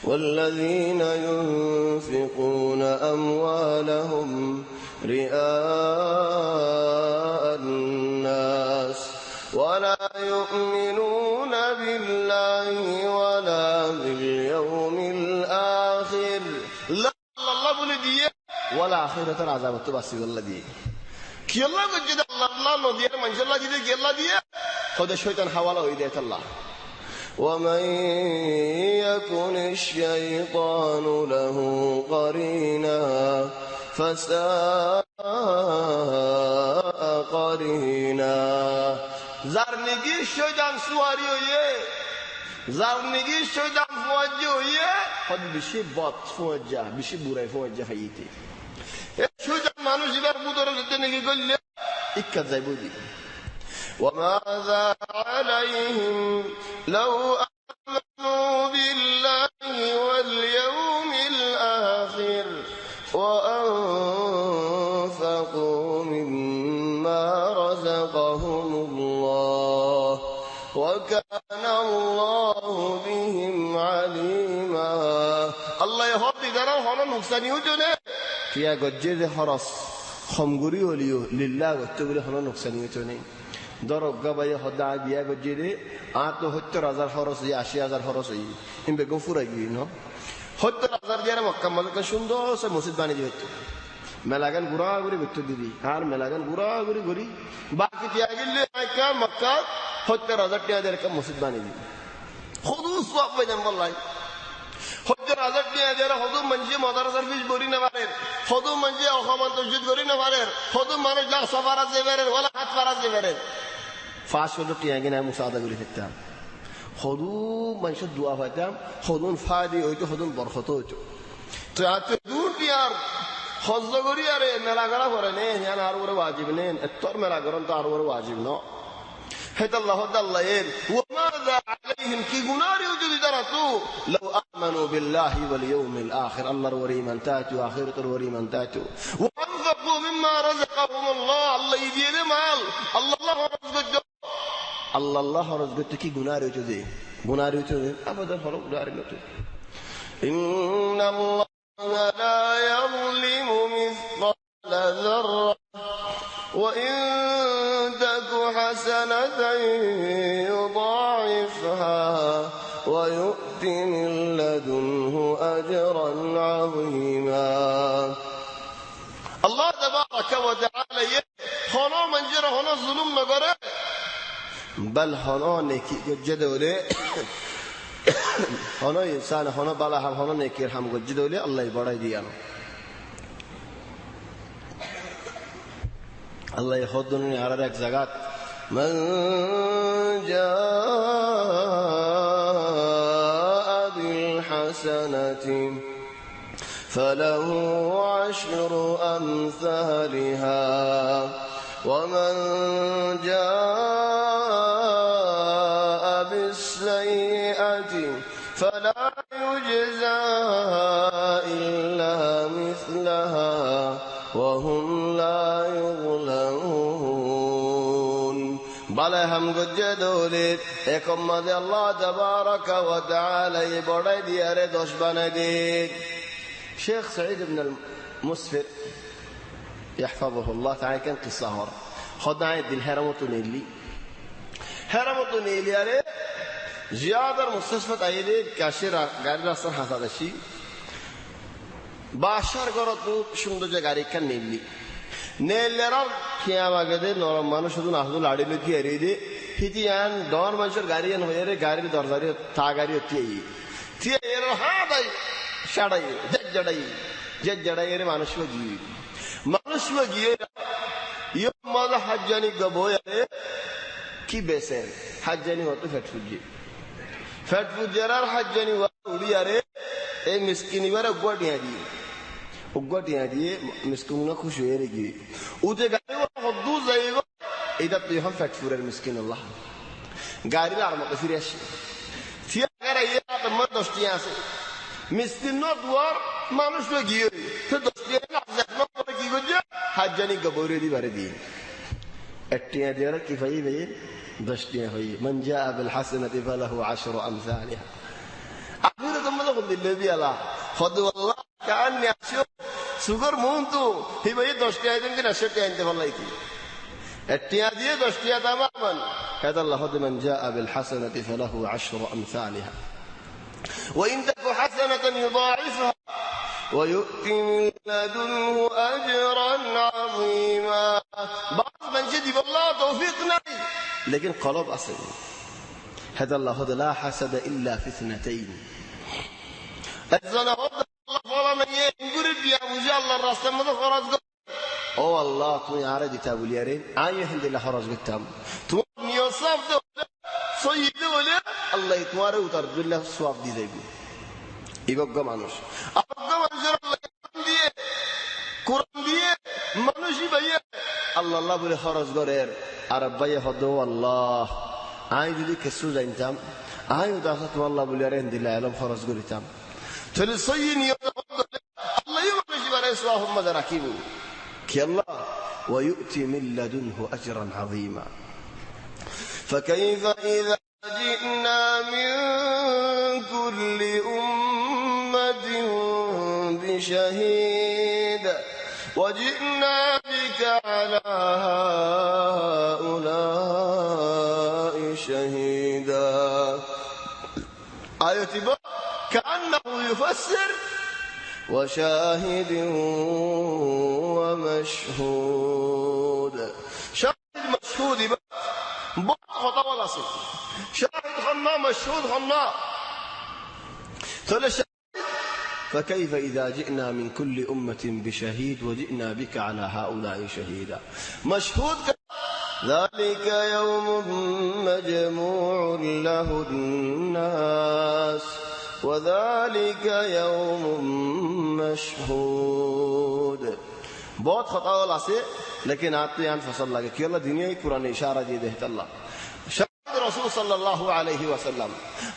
S1: والذين ينفقون أموالهم رئاء الناس ولا يؤمنون بالله ولا باليوم الآخر لا الله بلدي ولا آخرة العذاب التباسي والذي كي الله قد جد الله نوديه من شاء الله جد كي الله ديه خذ الشيطان حواله ويديت الله ومن يكن الشيطان له قرينا فساء قرينا زارنگی الشيطان سواری ہوئے زارنگی الشيطان فوجہ ہوئے خود بشی بات فوجہ بشی برائی فوجہ فیتی الشيطان مانو زبار بودر زدنگی گل اکت زیبودی وماذا عليهم لو آمنوا بالله واليوم الآخر وأنفقوا مما رزقهم الله وكان الله بهم عليما الله يهدي دارا هنا نقصاني وجنه فيها قجد حرس خمغوري وليو لله واتقوا هنا نقصاني وجنه দরব গাবাইয়া হদা বিয়া গজিরে আ তো ৭০,০০০ খরচ ৮০,০০০ খরচ হই ইন বেগম ফুরাই গই ন ৭০,০০০ দিয়ে মক্কা মক্কা সুন্দর সে মসজিদ বানিয়ে দিত মেলাগান গুড়া গুড়ি বিত্ত দিদি আর মেলাগান গুড়া গুড়ি গুড়ি বাকি দিয়া গেলে আইকা মক্কা ৭০,০০০ টাকা দিয়ে একটা মসজিদ বানিয়ে দিই খুদু সওয়াব পাইতাম বললাই ৭০,০০০ টাকা দিয়ে খুদু মঞ্জি মাদ্রাসার ফিস ভরি না পারে খুদু মঞ্জি অখমান তসজিদ করি না পারে খুদু মানুষ লাখ সফারা যে পারে ওলা হাত পারা যে পারে ৫০০ টাকা কিনা মুসাদা করে থাকতাম খুদু মানুষের দোয়া পাইতাম খুদুন ফায়দা হইতো খুদুন বরকত হইতো তো এত দূর দিয়ার হজ করি আরে মেলা করা করে নে ইয়ান আর ওরে ওয়াজিব নে এতর মেলা করেন তো আর ওরে ওয়াজিব ন هذا الله وماذا عليهم كي غنار يوجد درتو لو آمنوا بالله واليوم الآخر الله الوري من تاتو آخرة الوري من تاتو وأنفقوا مما رزقهم الله يدير مال الله رزقت كي غنار يوجد أبدا خلق دار نتو إن الله لا يظلم مثقال ذرة وإن تك حسنة يضاعفها ويؤت من لدنه أجرا عظيما الله تبارك وتعالى هنا من جرى هنا ظلم نقرأ بل هنا نكي جدولي هنا إنسان هنا بلا هم هنا نكير هم جدولي الله يبارك ديانه الله يخدني على ذاك زكاة من جاء بالحسنة فله 10 أمثالها ومن جاء بالسيئة فلا يجزى إلا مثلها وهم لا يظلمون بلى هم گجدولید ایکم مدی اللہ تبارک و تعالی بڑای دیارے دوش بنا دید. شيخ سعيد بن المسفر يحفظه الله تعالى كان قصة هورا خدنا عيد الهرمة نيلي عليه زيادة مستشفى عيدي كاشيرا غاري راستان حساد الشيء باشار غرطو شندو جا غاري كان نيلي رام كياما قده نورم مانو شدو ناخدو لاري لكي اريدي هيتي يان دون منشور غاري يان هويري غاري دورزاري تا غاري تيه يرو ها داي شاڑائی جڑائی মানুষও গিয়ে ইয়ো মাদা হাজ্জানি গবয়ারে কি বেসেন হাজ্জানি হতো ফেট ফুজিয়ার হাজ্জানি উড়িয়ারে এই মিসকিনিবারে উগ্গটিয়া দিয়ে মিসকিননা খুশি হয়ে গিয়ে উতে গাড়ি হদ্দু যাইব এটা তুই হন ফেট ফুরের মিসকিন আল্লাহ গাড়ি আর মতো ফিরে আসে থিয়া গাড়ি এটা তোমার দশটি আছে মিসকিন দুয়ার মানুষ গিয়ে কি করছে হাজ্জানি গবরে দিবারে দিয়ে একটিয়া দিয়ে কি ভাই ভাই 10 টিয়া হই মান জাআ বিল হাসানাতি ফালাহু 10 আমসালিহা আখিরে তোমরা কোন দিলে বিয়ালা খদ আল্লাহ কান্নি আসো সুগর মুন্তু হি ভাই 10 টিয়া দেন কিনা সেটা আনতে পারলাই কি একটিয়া দিয়ে 10 টিয়া তামামান هذا الله خد من جاء بالحسنة فله 10 أمثالها وإن تك حسنة يضاعفها ويؤتي من لدنه أجرا عظيما. بعض من جدي بالله توفيقنا لكن قلب أصل هذا الله لا حسد إلا في اثنتين. الزنا هذا الله فلا من ينقرب يا وجه الله الرأس ما خرج أو الله تو يعرض تابولي رين عايه عند الله خرج قدام تو يوصف سيد ولا الله يتوارى وترد الله سواب دي زيبو يبقى মানুষ মানুষের দিয়ে কোরআন দিয়ে মানুষই ভাইয়া আল্লাহ আল্লাহ বলে খরচ করের আর ভাইয়া হদ আল্লাহ আই যদি কিছু জানতাম আই উদাস তো আল্লাহ বলে রেন দিলে আলম খরচ করিতাম তাহলে সই নিয়ত আল্লাহই মানুষই বারে সওয়াব মজা রাখিব কি আল্লাহ ويؤتي من لدنه أجرا عظيما. فكيف إذا جئنا من كل أمة بشهيد وجئنا بك على هؤلاء شهيدا. آية كأنه يفسر وشاهد ومشهود. شاهد مشهود بعض خطا ولا صف شاهد خنا مشهود خنا ثلاث فكيف إذا جئنا من كل أمة بشهيد وجئنا بك على هؤلاء شهيدا. مشهود ذلك يوم مجموع له الناس وذلك يوم مشهود. बहुत खता वाला से लेकिन आते हैं फसल लगे कि अल्लाह दुनिया ही कुरान इशारा दे देता अल्लाह शायद रसूल सल्लल्लाहु अलैहि वसल्लम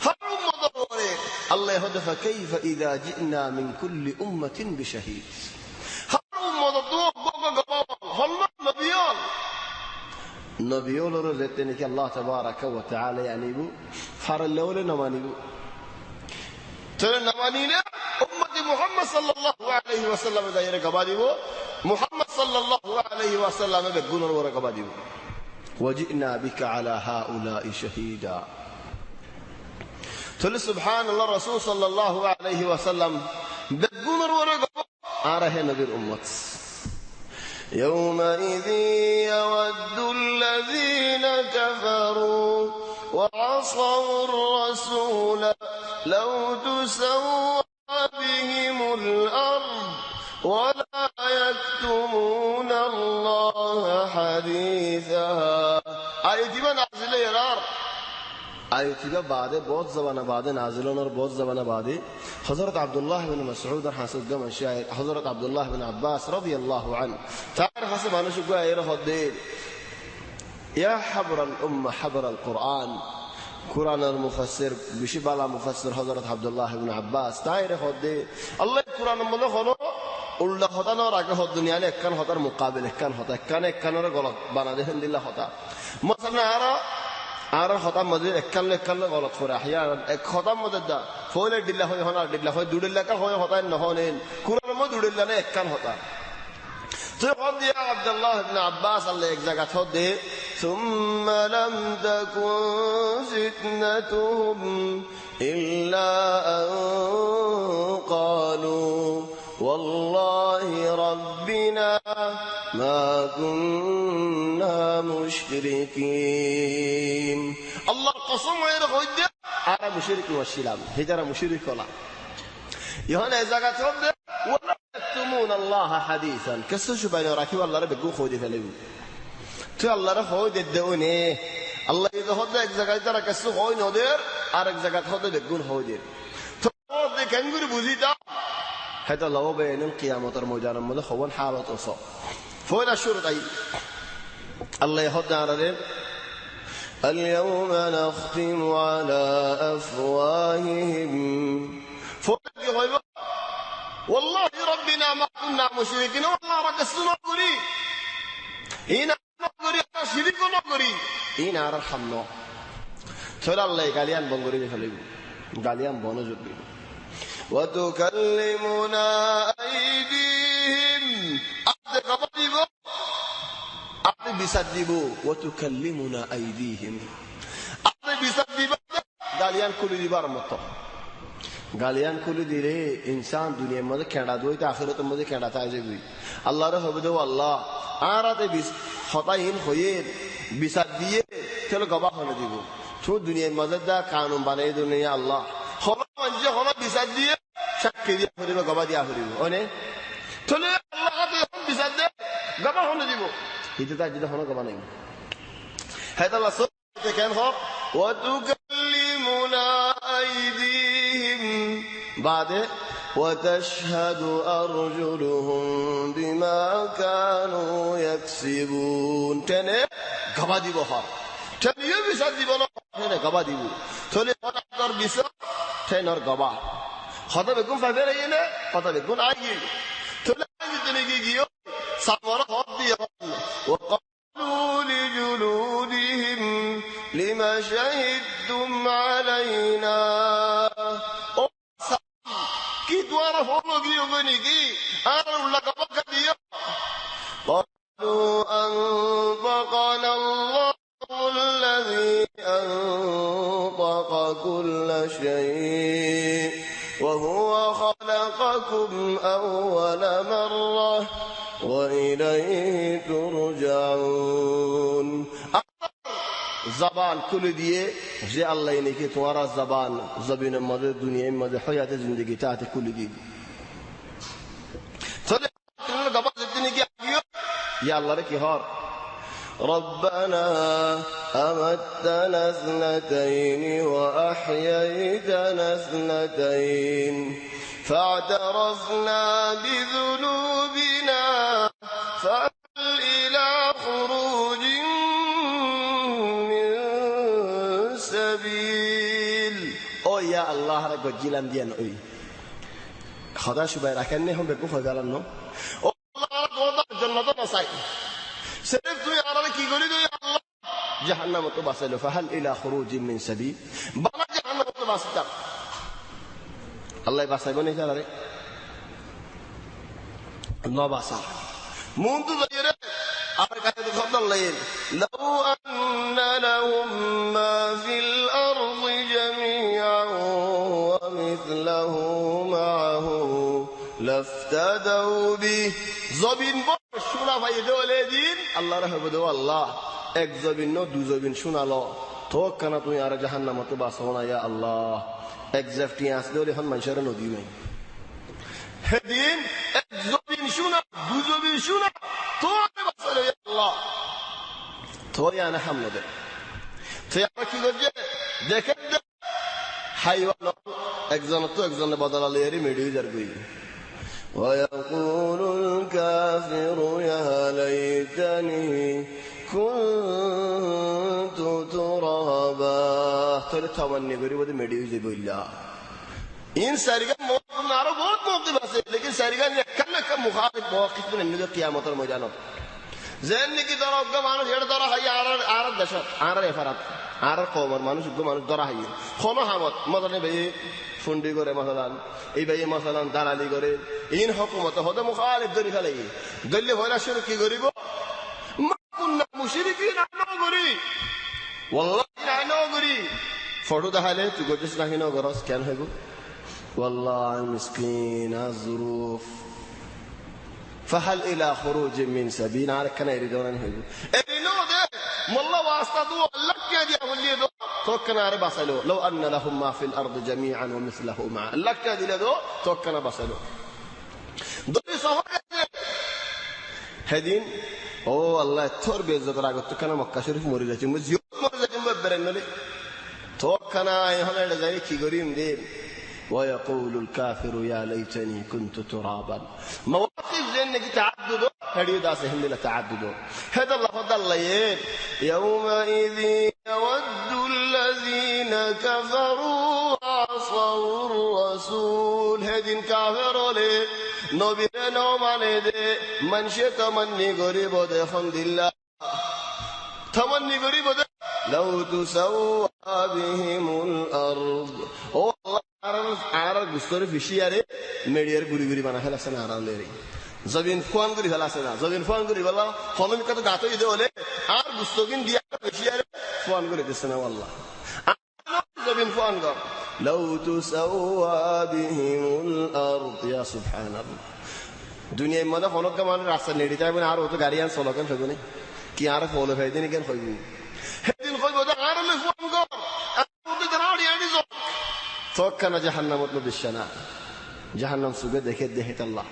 S1: हर उम्मत बोले अल्लाह हदफ كيف إذا جئنا من كل أمة بشهيد. हर उम्मत तो गोगा गवाह हल्ला नबियान नबियों लोग लेते हैं कि अल्लाह तबारक व तआला यानी वो हर लोले नमानी वो तेरे नमानी ने उम्मत मोहम्मद सल्लल्लाहु अलैहि वसल्लम दायरे गवाह वो محمد صلى الله عليه وسلم بيقول ورقة بديو وجئنا بك على هؤلاء شهيدا. تقول سبحان الله الرسول صلى الله عليه وسلم بيقول ورقة أره نبي الأمة يومئذ يود الذين كفروا وعصوا الرسول لو تسوى بهم الأرض ولا يكتمون الله حديثا. آيتي با نازل يرار آيتي با بعد बहुत ज़माना बाद नाज़िल और बहुत ज़माना बाद हज़रत अब्दुल्लाह बिन मसऊद हासिल गम शायर हज़रत अब्दुल्लाह बिन अब्बास रज़ियल्लाहु अन्हु तार हासिल मानुष को आये रहते ইয়া হাবরাল উম্মাহ হাবরাল কুরআন, কুরআনের মুফাসসির বেশি বালা মুফাসসির হযরত আব্দুল্লাহ ইবনে আব্বাস তাইরে হদে আল্লাহ কুরআনের মধ্যে হলো উল্টা হতা নর আগে হদ দুনিয়ালে একখান হতার মুকাবিল একখান হতা একখানের গলত বানা দেখেন দিল্লা হতা মাসাlan আর হতার মধ্যে একখান গলত করে আহিয়া এক হতার মধ্যে দা ফলে দিল্লা হয় হনা দিল্লা হয় দুডিল্লা কা হয় হতা নহনেন কুরআনের মধ্যে দুডিল্লা না একখান হতা তো হদ ইয়া আব্দুল্লাহ ইবনে আব্বাস আল্লাহ এক জায়গা হদে সুম্মা লাম তাকুন ফিতনাতুহুম ইল্লা আন ক্বালু والله ربنا ما كنا مشركين الله قسم غير خد انا مشرك وشلام هجر مشرك ولا يهنا اذا قلت ولا تكتمون الله حديثا كسو شو بين راكي والله ربك خودي فلو تو الله ر خود الدوني الله اذا خد এক জায়গায় তারা কসু হয় নদের আর এক জায়গা খদ বেগুন হয় দের তো দেখেন গুরু বুঝিতা هذا الله بين القيامة الموجودة ماذا هو حالة أصاب فوين الشروط أي الله يهد على ذلك اليوم نختم على أفواههم فوين والله ربنا ما كنا مشركين والله ركسنا نقري إنا نقري شريك نقري إنا رحمنا ترى الله قاليان بنقري بخليه قاليان بونجود بيه وتكلمنا أيديهم أعطي بيصدقوا وتكلمنا أيديهم أعطي بيصدقوا قاليان كل دي بارمطة قاليان كل دي ليه إنسان دنيا ماذا كان دوي تآخرة ماذا كان تاجبي الله رح بدو الله أعطي بيس خطاين خير بيصدقوا تلو قبا هنا ديبو تو دنيا ماذا دا قانون بناي دنيا الله خلا منجه خلا بيصدق شك دي أخريبه قبا دي أخريبه أني تلو الله قبا هم بيصدق قبا هنا ديبو itu tadi dah orang kemana ini? Hada Allah SWT kan hak wa tukallimuna aydihim ba'da wa tashhadu arjuluhum bima kanu yaksibun tene gaba dibo har tene ye bisa dibo na tene gaba dibo tole dar bisa tene gaba hada begun fadere yene hada begun ayi tole tene giyo samara hadi وقالوا لجلودهم لما شهدتم علينا كي دوارا فولو كي يغني كي أنا لك بكديا قالوا أنطقنا الله الذي أنطق كل شيء وهو خلقكم أول مرة وإليه ترجعون زبان كل ديه جي الله ينكي توارا زبان زبين مدى الدنيا مدى حياة زندگی تاعت كل ديه صدق قبض الدنيا يا الله ركي هار ربنا أمتنا اثنتين وأحييتنا اثنتين فاعترفنا بذنوبنا فهل إلى خروج من سبيل أو يا الله رجل جيلان ديان أي خدا شو بيركني هم بيكون خجالنا أو الله رجل جنة نسائي سيف تو يا الله كي قولي تو يا الله جهنم تبصله فهل إلى خروج من سبيل بنا جهنم تبصله الله يبصر بني جلالي الله بصر منذ ذكره أركض قبل الليل لو أن لهم ما في الأرض جميعا ومثله معه لافتدوا به زبين بشونا فايدو لدين الله رحمه بدو الله এক জবিন ন দু জবিন শোনালো তো কেন তুমি আর জাহান্নামে বাসনা ইয়া আল্লাহ এক জাফটি আসলে হন মানুষের নদী নাই হেদিন এক জবিন শোনা দু জবিন শোনা তো বাসনা ইয়া আল্লাহ তো ইয়া না হামদে তো আমরা কি করছে দেখেন হাইওয়ান একজন তো একজনের বদলালে এরি মেডিজার কই ويقول الكافر يا ليتني كنت তোলে তামান্নি করি বোধ মেডি হয়ে বললা ইন সারিগান আরো বহুত মৌকিব আছে লেকিন সারিগান একটা মুখালিফ মওকিফ নিয়ে কিয়ামতের ময়দানত যেন নাকি ধরো অজ্ঞ মানুষ এটা ধরা হয় আর দেশ আর এফারাত আর কমর মানুষ অজ্ঞ মানুষ ধরা হয় কোনো হামত মজানে ভাই ফুন্ডি করে মশালান এই ভাই মশালান দালালি করে ইন হকুমত হতে মুখালিফ ধরি ফেলে গল্লি ভয়লা শুরু কি করিব মুশরিকিন আনো করি ওয়াল্লাহি আনো করি ফটো দেখালে তুই গজস নাকি না গরস কেন হইব والله مسكين الظروف فهل الى خروج من سبيل على كان يريدون ان يهجوا ابنو ده والله واسطوا لك يا دي اولي دو توكنا ربسلو لو ان لهم ما في الارض جميعا ومثله معه لك يا دي دو توكنا بسلو دول صهر هدين او الله تور بيزت راغت كنا مكه شريف مريد جم زيو مريد جم برنلي توكنا يهنا زي كي غريم دي ويقول الكافر يا ليتني كنت ترابا مواقف زينك تعدد هدي داس هندل تعدد هذا الله فضل يومئذ يود الذين كفروا وعصوا الرسول هدي كافر له نبي نوم عليه من شئت مني غريب دخل الله تمني غريب لو تسوى بهم الارض আর গুস্তরে ফিশিয়ারে মেডিয়ার গুড়ি গুড়ি বানা ফেলাছে না আরাম লেরি জবিন ফোন করে ফেলাছে না জবিন ফোন করে বলা ফলন কত গাতো দিতে হলে আর গুস্তকিন দিয়া ফিশিয়ারে ফোন করে দিচ্ছে না আল্লাহ জবিন ফোন কর লাউ তুসাওয়া বিহিমুল আরদ ইয়া সুবহানাল্লাহ দুনিয়ার মধ্যে ফলক মানে রাস্তা নেড়ি যাবে আর ও তো গাড়ি আন চলকেন ফেগুনি কি আর ফলো ফাইদিন কেন কইবি হেদিন কইবো দা আর লে ফোন কর আর তো দাঁড়াড়ি আনি জো توكنا جهنم مطلبشنا جهنم سوغه দেখে আল্লাহ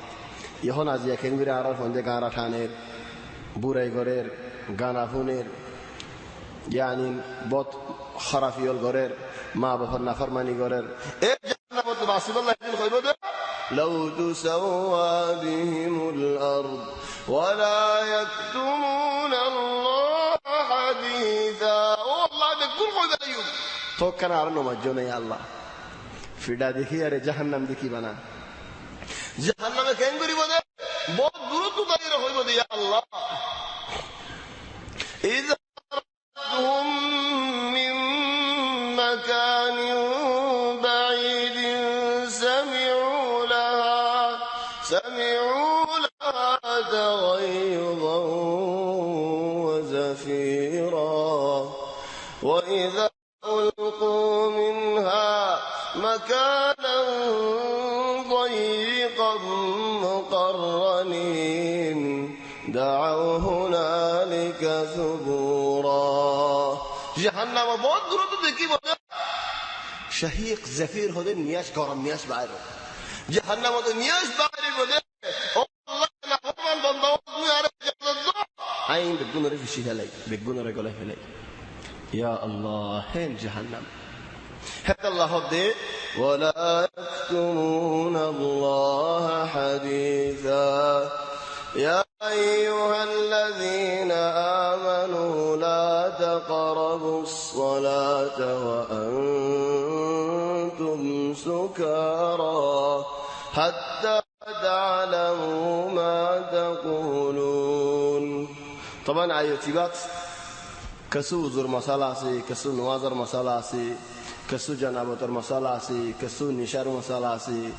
S1: এখন আজ একেন করে আর ফন্দে গারা ঠানের বুড়াই গরের গানা ফুনের ইয়ানি বত খারাফিয়ল গরের মা বাবার নাফরমানি গরের এই জাহান্নাম তো বাসিবুল্লাহ দিন কইবো দে লাউ তুসাওয়া বিহিমুল আরদ ওয়ালা ইয়াকতুমুনা আল্লাহ হাদিসা ও আল্লাহ দেখুন কইবে আইয়ুব توكنا আর নমাজ নাই আল্লাহ ফিডা দেখি আরে জাহান্নাম দেখি বানা জাহান্নামে কেন করিব দে বহুত দূরত্ব দাঁড়িয়ে হইব দে ইয়া আল্লাহ ইযহুম মিন মাকানিন বাঈদিন সামিউ লাহা তাগায়ুযান ওয়া জাফীরা ওয়া ইযা উলকু মিনহা مكانا ضيقا مقرنين دعوا هنالك ثبورا جهنم बहुत दूर तो देखी बोले शहीक जफीर होदे नियाश गरम नियाश बाहर जहन्नम तो नियाश बाहर बोले ओ अल्लाह ना फरमान बंदा तू यार जल्द आइन बेगुन रे फिशी हेलाई बेगुन रे गले हेलाई या अल्लाह है जहन्नम هذا الله دي ولا يكتمون الله حديثا يا أيها الذين آمنوا لا تقربوا الصلاة وأنتم سكارى حتى تعلموا ما تقولون طبعا آياتيات كسو زور مسالة سي كسو نوازر مسالة سي كسو جنابتر مسالة سي كسو نشار مسالة سي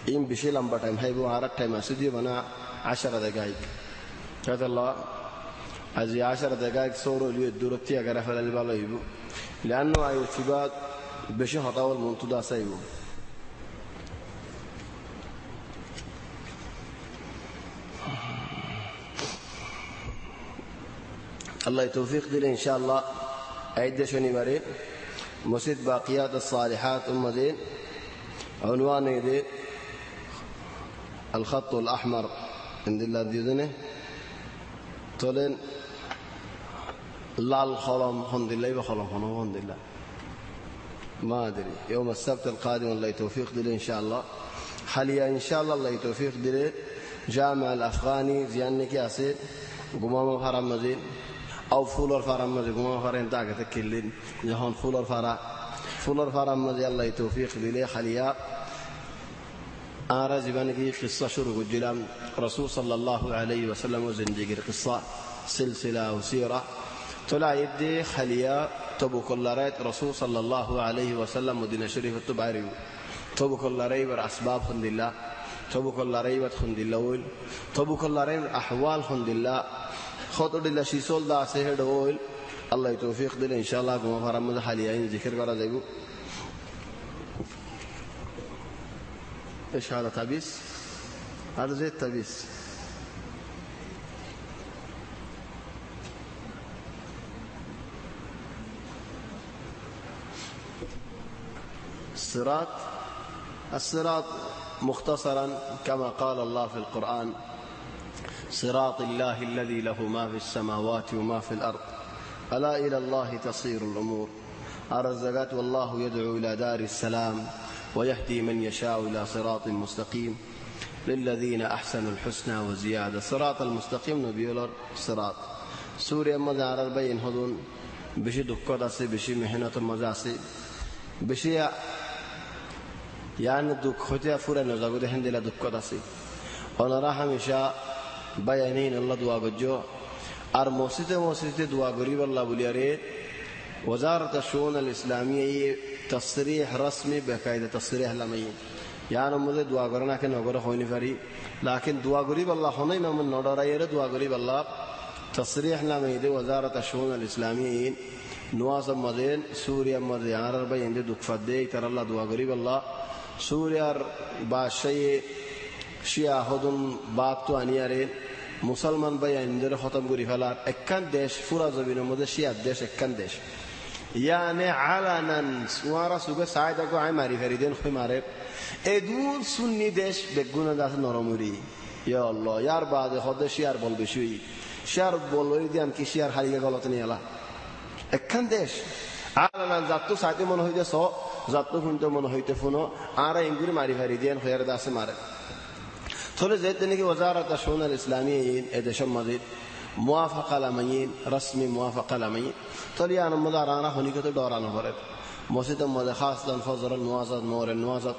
S1: إن بشي لمبا تايم هايبو عارك تايم أسودي بنا 10 دقائق هذا الله أجي 10 دقائق صورو ليه الدورتي أغير فلا البالا يبو لأنه أي اتباد بشي خطاول منتدا سايبو الله توفيق دي إن شاء الله عيد شوني مري مسجد باقيات الصالحات دين عنوان دي الخط الأحمر عند الله ديدنه تولين لال خلم هند الله بخلم هند الله ما أدري يوم السبت القادم الله توفيق دي إن شاء الله حاليا إن شاء الله الله توفيق دي جامع الأفغاني زيانك ياسير قمام فرام مزين أو فولر فرام مزين قمام فرام تاكت كلين جهان فولر فرا فلور فرام مزي الله توفيق لي خليا أرز بنجي قصة شروق الجلام رسول صلى الله عليه وسلم وزندقي قصة سلسلة وسيرة طلع يدي خليا تبو كل رأيت رسول صلى الله عليه وسلم مدينة شريفة تبعريو تبو كل رأي أسباب خند الله تبو كل رأي خند الله تبو كل رأي أحوال خند الله خاطر الله شيسول دا سهر دوول الله يتوفيق دل إن شاء الله كما فرمز حاليين ذكر قرأ ذيقو إيش هذا تبيس؟ هذا زيت تبيس الصراط مختصرا كما قال الله في القرآن صراط الله الذي له ما في السماوات وما في الأرض ألا إلى الله تصير الأمور الرزقات والله يدعو إلى دار السلام ويهدي من يشاء إلى صراط مستقيم للذين أحسنوا الحسنى وزيادة صراط المستقيم نبيولر صراط سوريا مزار البين هدون بشي دكوداسي بشي محنة مزاسي بشي يعني دك ختيا فورا نزاغو ده هندلا دكوداسي ونرى هميشا بيانين الله دعا جو ار موسيقى دعا غريب الله بولياري وزارة الشؤون الإسلامية تصريح رسمي بقاعدة تصريح لمي يعني مده دعا غرنا كن غره خويني فري لكن دعا غريب الله هنا ما من نودر يره دعا غريب الله تصريح لمي دي وزارة الشؤون الإسلامية نواصب مدين سوريا مدين عرب يندي دك فدي ترى الله دعا غريب الله سوريا باشي شيعة هدون باقتو أنيارين مسلمان بيا اندر ختم غري فلار اكن ديش فورا زبين مده شيعة ديش اكن ديش يعني علنا سوارا سوغا سايدا کو عماري فريدين خو مارب ادور سني ديش بگونا داس نورموري يا الله يار بعد خود شيار بول بشوي شار بولوي ديان كي شيار حاليا غلط نيلا اكن ديش علنا زاتو سايتي من هيده سو زاتو فنتو من هيته فنو ارا انغري ماري فريدين خير داس مارب ثول زيدني كي وزارة الشؤون الإسلامية ادشم مزيد موافقة لمين رسمي موافقة لمين طلي أنا مدارنا هنيك تدارنا فرد موسيد مد خاص لن فزر النوازط نور النوازط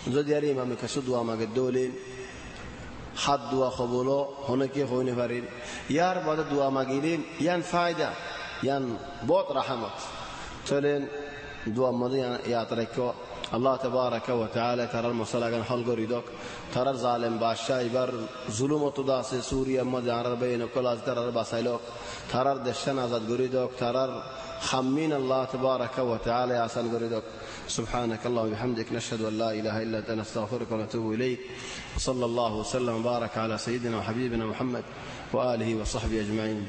S1: زود يري ما مكسود وما قدولين حد وقبوله هناك هوني فرد يار بعد دعاء ما قيلين ين فائدة ين بوت رحمة تلين دعاء مدي ياتركوا الله تبارك وتعالى ترى المسلمين حلقوا ريدك ترى الظالم بادشاہ بر ظلم تداس سوريا مد عرب بين كل ترى باسيلوك ترى دشن آزاد غريدك ترى خمين الله تبارك وتعالى آسان غريدك سبحانك اللهم وبحمدك نشهد أن لا إله إلا أنت نستغفرك ونتوب إليك صلى الله وسلم وبارك على سيدنا وحبيبنا محمد وآله وصحبه أجمعين.